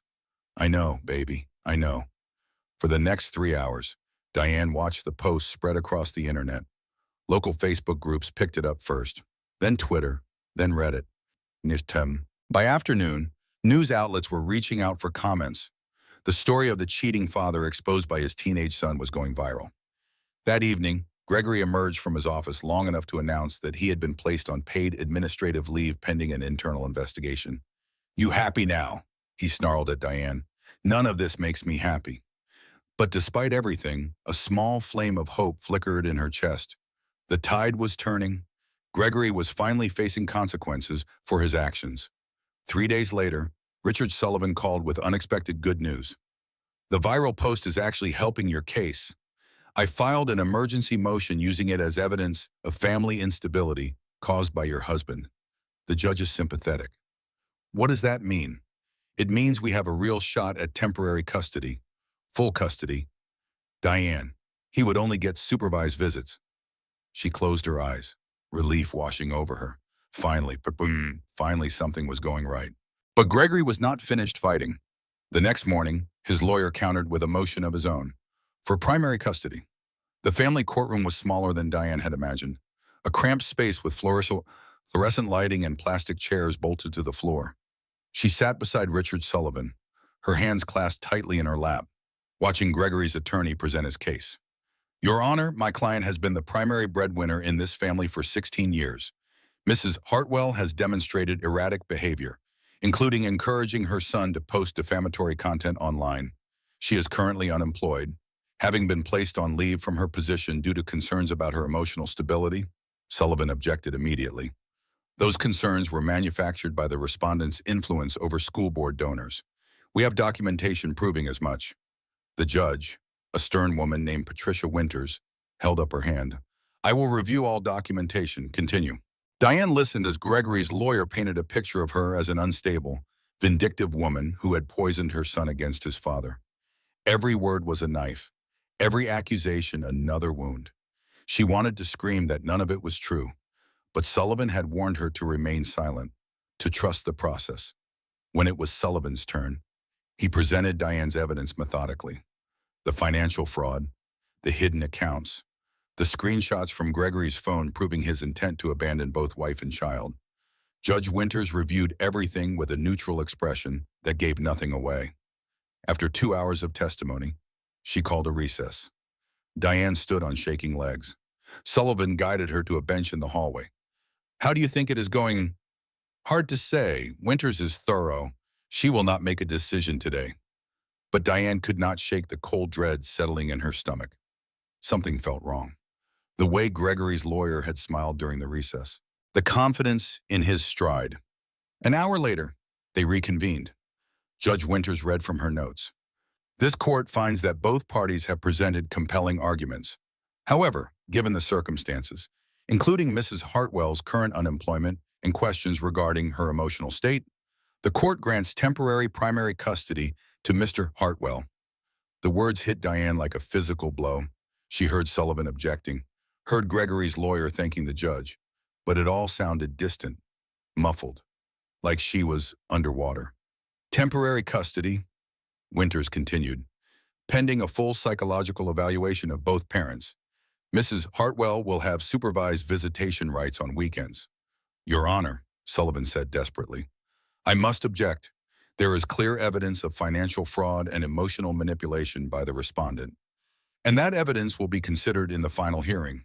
I know, baby, I know. For the next 3 hours, Diane watched the posts spread across the internet. Local Facebook groups picked it up first, then Twitter, then Reddit. By afternoon, news outlets were reaching out for comments. The story of the cheating father exposed by his teenage son was going viral. That evening, Gregory emerged from his office long enough to announce that he had been placed on paid administrative leave pending an internal investigation. You happy now? He snarled at Diane. None of this makes me happy. But despite everything, a small flame of hope flickered in her chest. The tide was turning. Gregory was finally facing consequences for his actions. 3 days later, Richard Sullivan called with unexpected good news. The viral post is actually helping your case. I filed an emergency motion using it as evidence of family instability caused by your husband. The judge is sympathetic. What does that mean? It means we have a real shot at temporary custody, full custody. Diane, he would only get supervised visits. She closed her eyes, relief washing over her. Finally something was going right. But Gregory was not finished fighting. The next morning, his lawyer countered with a motion of his own for primary custody. The family courtroom was smaller than Diane had imagined, a cramped space with fluorescent lighting and plastic chairs bolted to the floor. She sat beside Richard Sullivan, her hands clasped tightly in her lap, watching Gregory's attorney present his case. Your Honor, my client has been the primary breadwinner in this family for 16 years. Mrs. Hartwell has demonstrated erratic behavior, including encouraging her son to post defamatory content online. She is currently unemployed, having been placed on leave from her position due to concerns about her emotional stability. Sullivan objected immediately. Those concerns were manufactured by the respondent's influence over school board donors. We have documentation proving as much. The judge, a stern woman named Patricia Winters, held up her hand. I will review all documentation. Continue. Diane listened as Gregory's lawyer painted a picture of her as an unstable, vindictive woman who had poisoned her son against his father. Every word was a knife, every accusation another wound. She wanted to scream that none of it was true, but Sullivan had warned her to remain silent, to trust the process. When it was Sullivan's turn, he presented Diane's evidence methodically. The financial fraud, the hidden accounts, the screenshots from Gregory's phone proving his intent to abandon both wife and child. Judge Winters reviewed everything with a neutral expression that gave nothing away. After 2 hours of testimony, she called a recess. Diane stood on shaking legs. Sullivan guided her to a bench in the hallway. How do you think it is going? Hard to say. Winters is thorough. She will not make a decision today. But Diane could not shake the cold dread settling in her stomach. Something felt wrong. The way Gregory's lawyer had smiled during the recess. The confidence in his stride. An hour later, they reconvened. Judge Winters read from her notes. This court finds that both parties have presented compelling arguments. However, given the circumstances, including Mrs. Hartwell's current unemployment and questions regarding her emotional state, the court grants temporary primary custody to Mr. Hartwell. The words hit Diane like a physical blow. She heard Sullivan objecting, heard Gregory's lawyer thanking the judge, but it all sounded distant, muffled, like she was underwater. Temporary custody, Winters continued, pending a full psychological evaluation of both parents. Mrs. Hartwell will have supervised visitation rights on weekends. Your Honor, Sullivan said desperately, I must object. There is clear evidence of financial fraud and emotional manipulation by the respondent, and that evidence will be considered in the final hearing.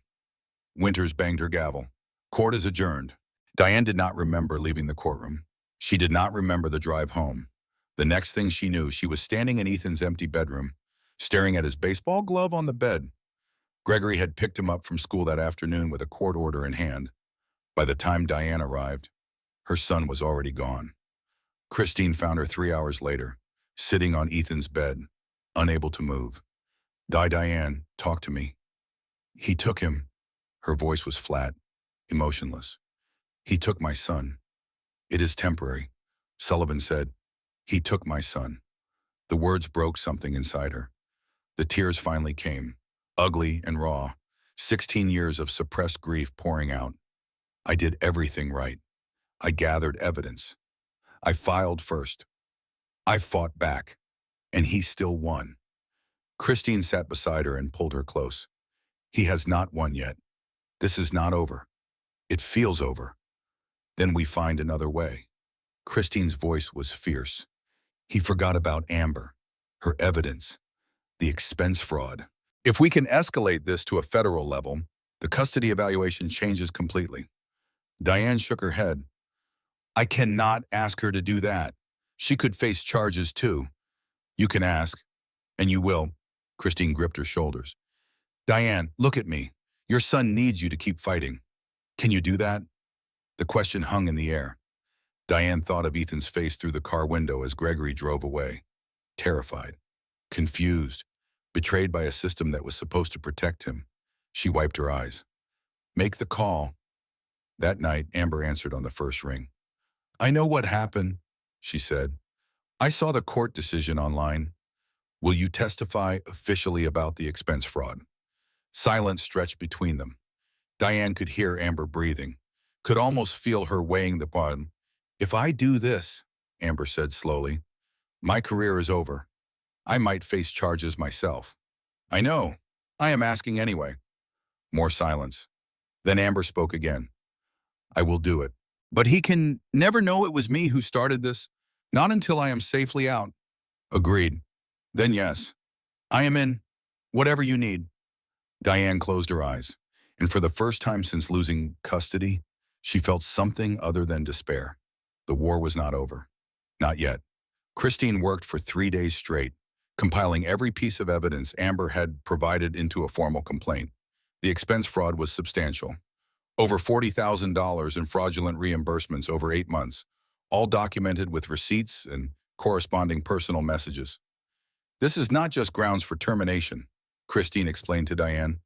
Winters banged her gavel. Court is adjourned. Diane did not remember leaving the courtroom. She did not remember the drive home. The next thing she knew, she was standing in Ethan's empty bedroom, staring at his baseball glove on the bed. Gregory had picked him up from school that afternoon with a court order in hand. By the time Diane arrived, her son was already gone. Christine found her 3 hours later, sitting on Ethan's bed, unable to move. Diane, talk to me. He took him. Her voice was flat, emotionless. He took my son. It is temporary, Sullivan said. He took my son. The words broke something inside her. The tears finally came, ugly and raw, 16 years of suppressed grief pouring out. I did everything right. I gathered evidence. I filed first. I fought back. And he still won. Christine sat beside her and pulled her close. He has not won yet. This is not over. It feels over. Then we find another way. Christine's voice was fierce. He forgot about Amber, her evidence, the expense fraud. If we can escalate this to a federal level, the custody evaluation changes completely. Diane shook her head. I cannot ask her to do that. She could face charges too. You can ask, and you will. Christine gripped her shoulders. Diane, look at me. Your son needs you to keep fighting. Can you do that? The question hung in the air. Diane thought of Ethan's face through the car window as Gregory drove away. Terrified, confused, betrayed by a system that was supposed to protect him. She wiped her eyes. Make the call. That night, Amber answered on the first ring. I know what happened, she said. I saw the court decision online. Will you testify officially about the expense fraud? Silence stretched between them. Diane could hear Amber breathing, could almost feel her weighing the bond. If I do this, Amber said slowly, my career is over. I might face charges myself. I know. I am asking anyway. More silence. Then Amber spoke again. I will do it. But he can never know it was me who started this. Not until I am safely out. Agreed. Then yes. I am in. Whatever you need. Diane closed her eyes, and for the first time since losing custody, she felt something other than despair. The war was not over. Not yet. Christine worked for 3 days straight, compiling every piece of evidence Amber had provided into a formal complaint. The expense fraud was substantial. Over $40,000 in fraudulent reimbursements over 8 months, all documented with receipts and corresponding personal messages. This is not just grounds for termination, Christine explained to Diane.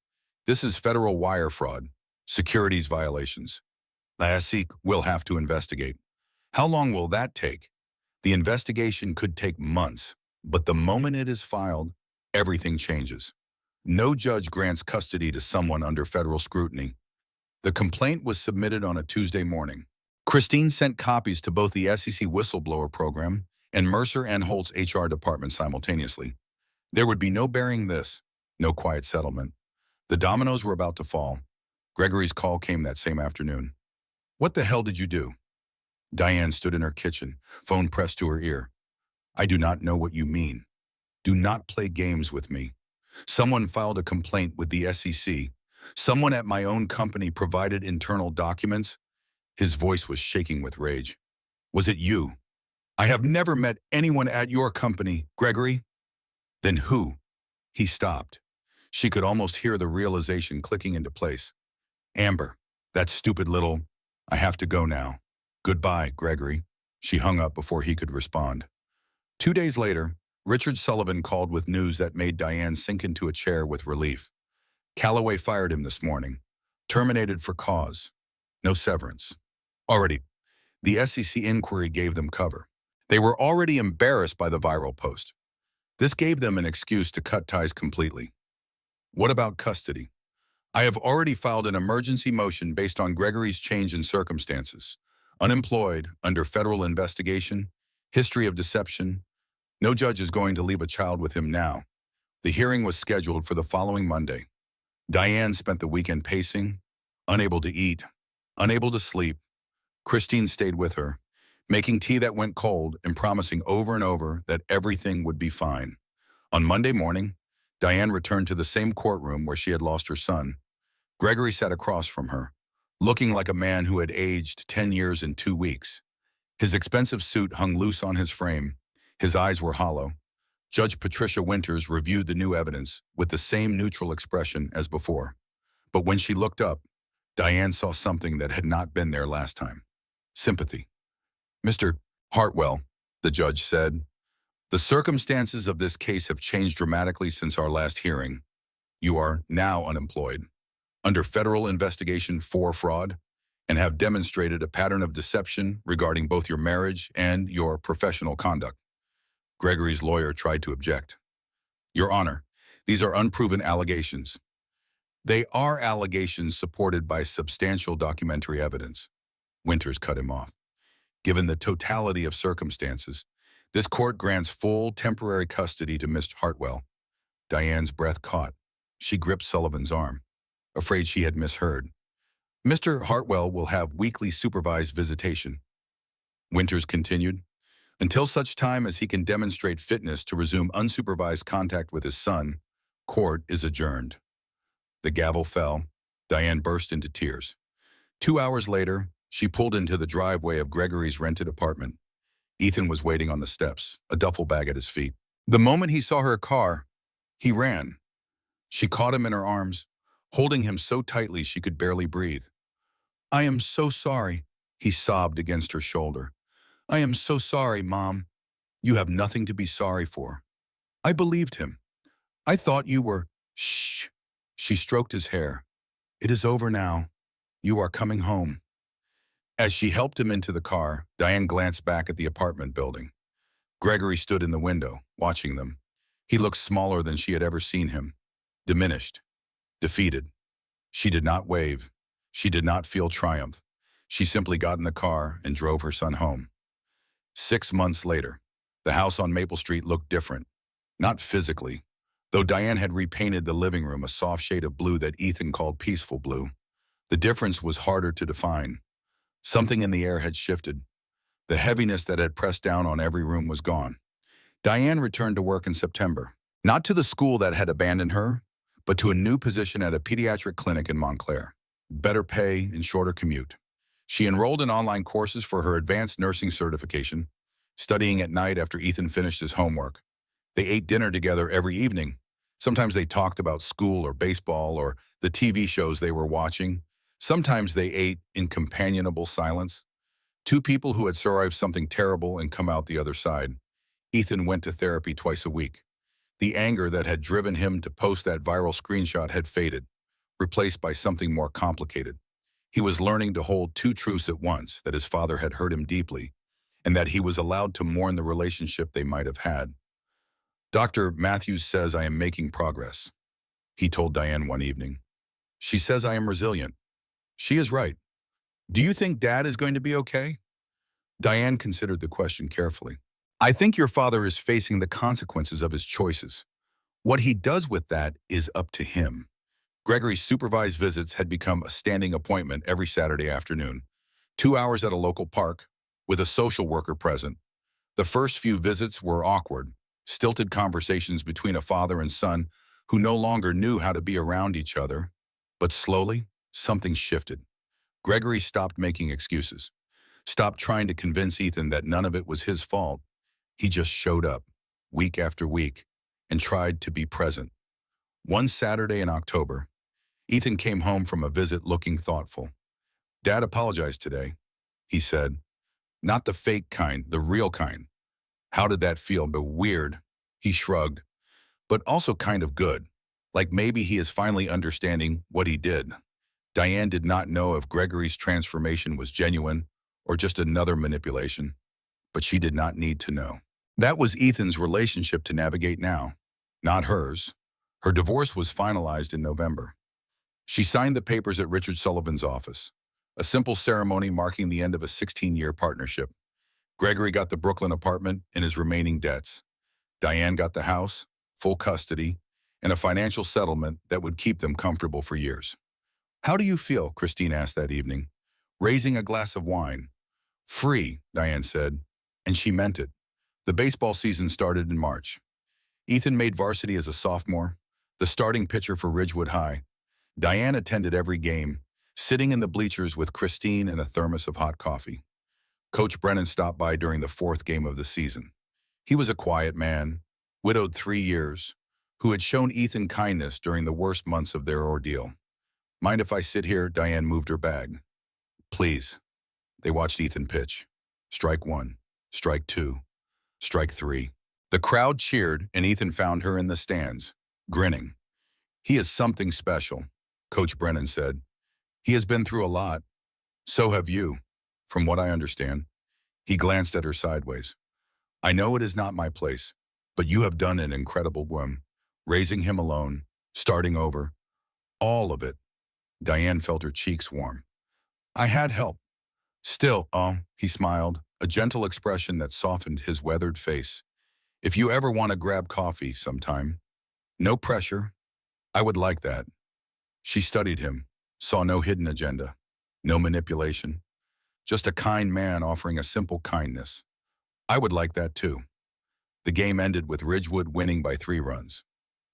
This is federal wire fraud, securities violations. The SEC will have to investigate. How long will that take? The investigation could take months, but the moment it is filed, everything changes. No judge grants custody to someone under federal scrutiny. The complaint was submitted on a Tuesday morning. Christine sent copies to both the SEC whistleblower program and Mercer and Holt's HR department simultaneously. There would be no burying this, no quiet settlement. The dominoes were about to fall. Gregory's call came that same afternoon. What the hell did you do? Diane stood in her kitchen, phone pressed to her ear. I do not know what you mean. Do not play games with me. Someone filed a complaint with the SEC. Someone at my own company provided internal documents. His voice was shaking with rage. Was it you? I have never met anyone at your company, Gregory. Then who? He stopped. She could almost hear the realization clicking into place. Amber, that stupid little... I have to go now. Goodbye, Gregory. She hung up before he could respond. 2 days later, Richard Sullivan called with news that made Diane sink into a chair with relief. Callaway fired him this morning. Terminated for cause. No severance. Already, the SEC inquiry gave them cover. They were already embarrassed by the viral post. This gave them an excuse to cut ties completely. What about custody? I have already filed an emergency motion based on Gregory's change in circumstances. Unemployed, under federal investigation, history of deception. No judge is going to leave a child with him now. The hearing was scheduled for the following Monday. Diane spent the weekend pacing, unable to eat, unable to sleep. Christine stayed with her, making tea that went cold and promising over and over that everything would be fine. On Monday morning, Diane returned to the same courtroom where she had lost her son. Gregory sat across from her, looking like a man who had aged 10 years in 2 weeks. His expensive suit hung loose on his frame. His eyes were hollow. Judge Patricia Winters reviewed the new evidence with the same neutral expression as before. But when she looked up, Diane saw something that had not been there last time. Sympathy. Mr. Hartwell, the judge said, the circumstances of this case have changed dramatically since our last hearing. You are now unemployed, under federal investigation for fraud, and have demonstrated a pattern of deception regarding both your marriage and your professional conduct. Gregory's lawyer tried to object. Your Honor, These are unproven allegations. They are allegations supported by substantial documentary evidence. Winters cut him off. Given the totality of circumstances, this court grants full temporary custody to Miss Hartwell. Diane's breath caught. She gripped Sullivan's arm, afraid she had misheard. Mr. Hartwell will have weekly supervised visitation. Winters continued, until such time as he can demonstrate fitness to resume unsupervised contact with his son, court is adjourned. The gavel fell. Diane burst into tears. 2 hours later, she pulled into the driveway of Gregory's rented apartment. Ethan was waiting on the steps, a duffel bag at his feet. The moment he saw her car, he ran. She caught him in her arms, holding him so tightly she could barely breathe. "I am so sorry," he sobbed against her shoulder. "I am so sorry, Mom." "You have nothing to be sorry for." I believed him. "I thought you were—" "Shh." She stroked his hair. "It is over now. You are coming home." As she helped him into the car, Diane glanced back at the apartment building. Gregory stood in the window, watching them. He looked smaller than she had ever seen him, diminished, defeated. She did not wave. She did not feel triumph. She simply got in the car and drove her son home. 6 months later, the house on Maple Street looked different. Not physically, though Diane had repainted the living room a soft shade of blue that Ethan called peaceful blue. The difference was harder to define. Something in the air had shifted. The heaviness that had pressed down on every room was gone. Diane returned to work in September, not to the school that had abandoned her, but to a new position at a pediatric clinic in Montclair. Better pay and shorter commute. She enrolled in online courses for her advanced nursing certification, studying at night after Ethan finished his homework. They ate dinner together every evening. Sometimes they talked about school or baseball or the TV shows they were watching. Sometimes they ate in companionable silence. Two people who had survived something terrible and come out the other side. Ethan went to therapy twice a week. The anger that had driven him to post that viral screenshot had faded, replaced by something more complicated. He was learning to hold two truths at once, that his father had hurt him deeply, and that he was allowed to mourn the relationship they might have had. "Dr. Matthews says I am making progress," he told Diane one evening. "She says I am resilient. She is right. Do you think Dad is going to be okay?" Diane considered the question carefully. "I think your father is facing the consequences of his choices. What he does with that is up to him." Gregory's supervised visits had become a standing appointment every Saturday afternoon, 2 hours at a local park, with a social worker present. The first few visits were awkward, stilted conversations between a father and son who no longer knew how to be around each other. But slowly, something shifted. Gregory stopped making excuses, stopped trying to convince Ethan that none of it was his fault. He just showed up, week after week, and tried to be present. One Saturday in October, Ethan came home from a visit looking thoughtful. "Dad apologized today," he said. "Not the fake kind, the real kind." "How did that feel?" "But weird," he shrugged, "but also kind of good. Like maybe he is finally understanding what he did." Diane did not know if Gregory's transformation was genuine or just another manipulation, but she did not need to know. That was Ethan's relationship to navigate now, not hers. Her divorce was finalized in November. She signed the papers at Richard Sullivan's office, a simple ceremony marking the end of a 16-year partnership. Gregory got the Brooklyn apartment and his remaining debts. Diane got the house, full custody, and a financial settlement that would keep them comfortable for years. "How do you feel?" Christine asked that evening, raising a glass of wine. "Free," Diane said, and she meant it. The baseball season started in March. Ethan made varsity as a sophomore, the starting pitcher for Ridgewood High. Diane attended every game, sitting in the bleachers with Christine and a thermos of hot coffee. Coach Brennan stopped by during the 4th game of the season. He was a quiet man, widowed 3 years, who had shown Ethan kindness during the worst months of their ordeal. "Mind if I sit here?" Diane moved her bag. "Please." They watched Ethan pitch. Strike 1, strike 2, strike 3. The crowd cheered, and Ethan found her in the stands, grinning. "He is something special," Coach Brennan said. "He has been through a lot. So have you, from what I understand." He glanced at her sideways. "I know it is not my place, but you have done an incredible work. raising him alone, starting over, all of it. Diane felt her cheeks warm. I had help. Still, oh, he smiled, a gentle expression that softened his weathered face. If you ever want to grab coffee sometime, no pressure, I would like that. She studied him, saw no hidden agenda, no manipulation, just a kind man offering a simple kindness. I would like that too. The game ended with Ridgewood winning by 3 runs.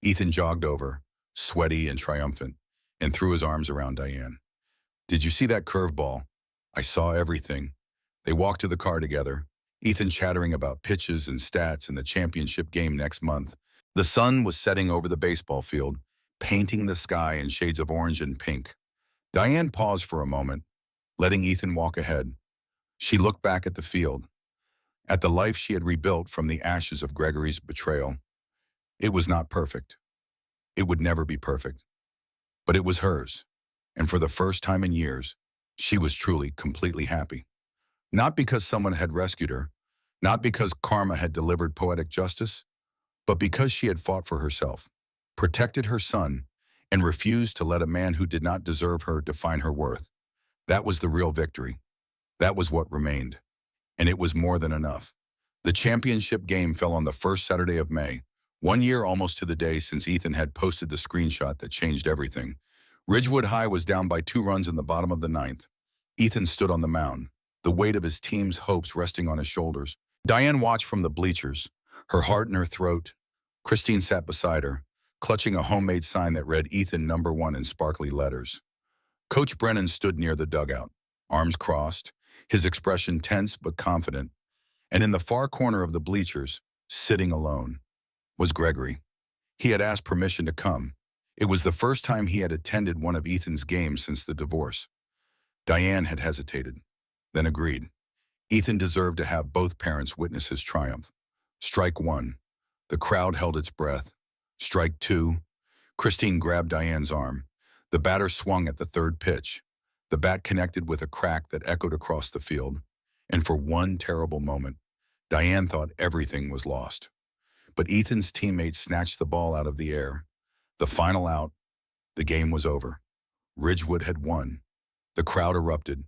Ethan jogged over, sweaty and triumphant, and threw his arms around Diane. Did you see that curveball? I saw everything. They walked to the car together, Ethan chattering about pitches and stats in the championship game next month. The sun was setting over the baseball field, painting the sky in shades of orange and pink. Diane paused for a moment, letting Ethan walk ahead. She looked back at the field, at the life she had rebuilt from the ashes of Gregory's betrayal. It was not perfect. It would never be perfect. But it was hers, and for the first time in years, she was truly, completely happy. Not because someone had rescued her, not because karma had delivered poetic justice, but because she had fought for herself, protected her son, and refused to let a man who did not deserve her define her worth. That was the real victory. That was what remained. And it was more than enough. The championship game fell on the first Saturday of May, 1 year almost to the day since Ethan had posted the screenshot that changed everything. Ridgewood High was down by 2 runs in the bottom of the 9th. Ethan stood on the mound, the weight of his team's hopes resting on his shoulders. Diane watched from the bleachers, her heart in her throat. Christine sat beside her, clutching a homemade sign that read Ethan #1 in sparkly letters. Coach Brennan stood near the dugout, arms crossed, his expression tense but confident. And in the far corner of the bleachers, sitting alone, was Gregory. He had asked permission to come. It was the first time he had attended one of Ethan's games since the divorce. Diane had hesitated, then agreed. Ethan deserved to have both parents witness his triumph. Strike 1. The crowd held its breath. Strike 2. Christine grabbed Diane's arm. The batter swung at the 3rd pitch. The bat connected with a crack that echoed across the field. And for one terrible moment, Diane thought everything was lost. But Ethan's teammate snatched the ball out of the air. The final out. The game was over. Ridgewood had won. The crowd erupted.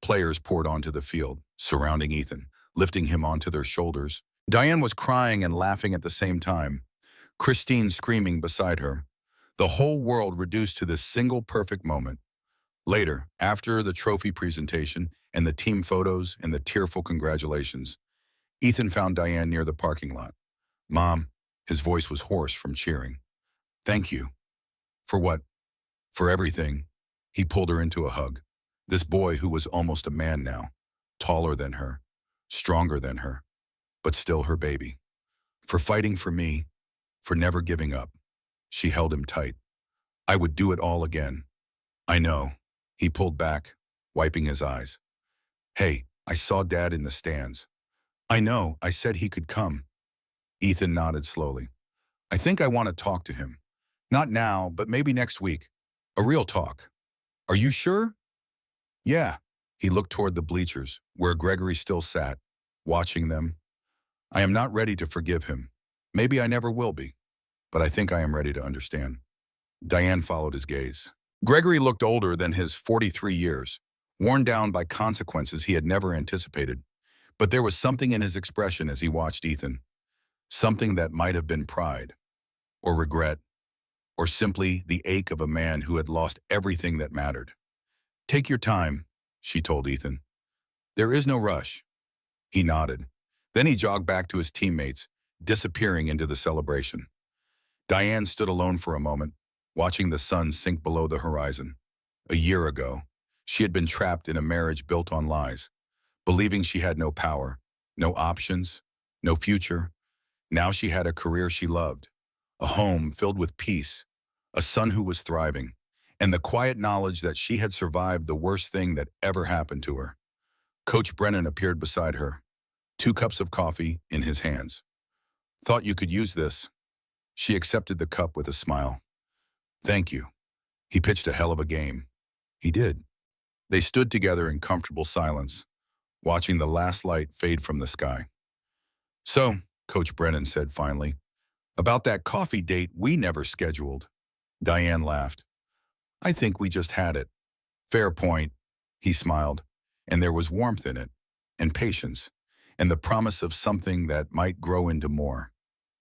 Players poured onto the field, surrounding Ethan, lifting him onto their shoulders. Diane was crying and laughing at the same time, Christine screaming beside her. The whole world reduced to this single perfect moment. Later, after the trophy presentation and the team photos and the tearful congratulations, Ethan found Diane near the parking lot. Mom, his voice was hoarse from cheering. Thank you. For what? For everything. He pulled her into a hug. This boy who was almost a man now, taller than her, stronger than her, but still her baby. For fighting for me, for never giving up. She held him tight. I would do it all again. I know. He pulled back, wiping his eyes. Hey, I saw Dad in the stands. I know, I said he could come. Ethan nodded slowly. I think I want to talk to him. Not now, but maybe next week. A real talk. Are you sure? Yeah. He looked toward the bleachers, where Gregory still sat, watching them. I am not ready to forgive him. Maybe I never will be, but I think I am ready to understand. Diane followed his gaze. Gregory looked older than his 43 years, worn down by consequences he had never anticipated. But there was something in his expression as he watched Ethan. Something that might have been pride, or regret, or simply the ache of a man who had lost everything that mattered. Take your time, she told Ethan. There is no rush. He nodded. Then he jogged back to his teammates, disappearing into the celebration. Diane stood alone for a moment, watching the sun sink below the horizon. A year ago, she had been trapped in a marriage built on lies, believing she had no power, no options, no future. Now she had a career she loved, a home filled with peace, a son who was thriving, and the quiet knowledge that she had survived the worst thing that ever happened to her. Coach Brennan appeared beside her, 2 cups of coffee in his hands. Thought you could use this. She accepted the cup with a smile. Thank you. He pitched a hell of a game. He did. They stood together in comfortable silence, watching the last light fade from the sky. So, Coach Brennan said finally, About that coffee date we never scheduled. Diane laughed. I think we just had it. Fair point, he smiled, and there was warmth in it, and patience, and the promise of something that might grow into more.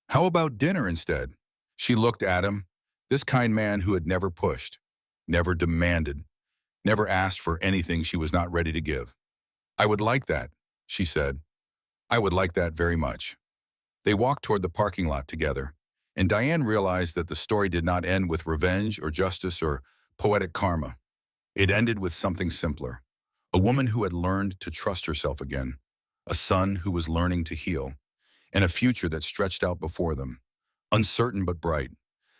How about dinner instead? She looked at him, this kind man who had never pushed, never demanded, never asked for anything she was not ready to give. I would like that, she said. I would like that very much. They walked toward the parking lot together, and Diane realized that the story did not end with revenge or justice or poetic karma. It ended with something simpler. A woman who had learned to trust herself again, a son who was learning to heal, and a future that stretched out before them, uncertain but bright.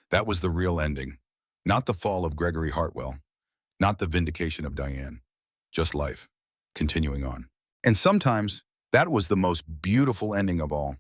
That was the real ending. Not the fall of Gregory Hartwell, not the vindication of Diane, just life, continuing on. And sometimes, that was the most beautiful ending of all.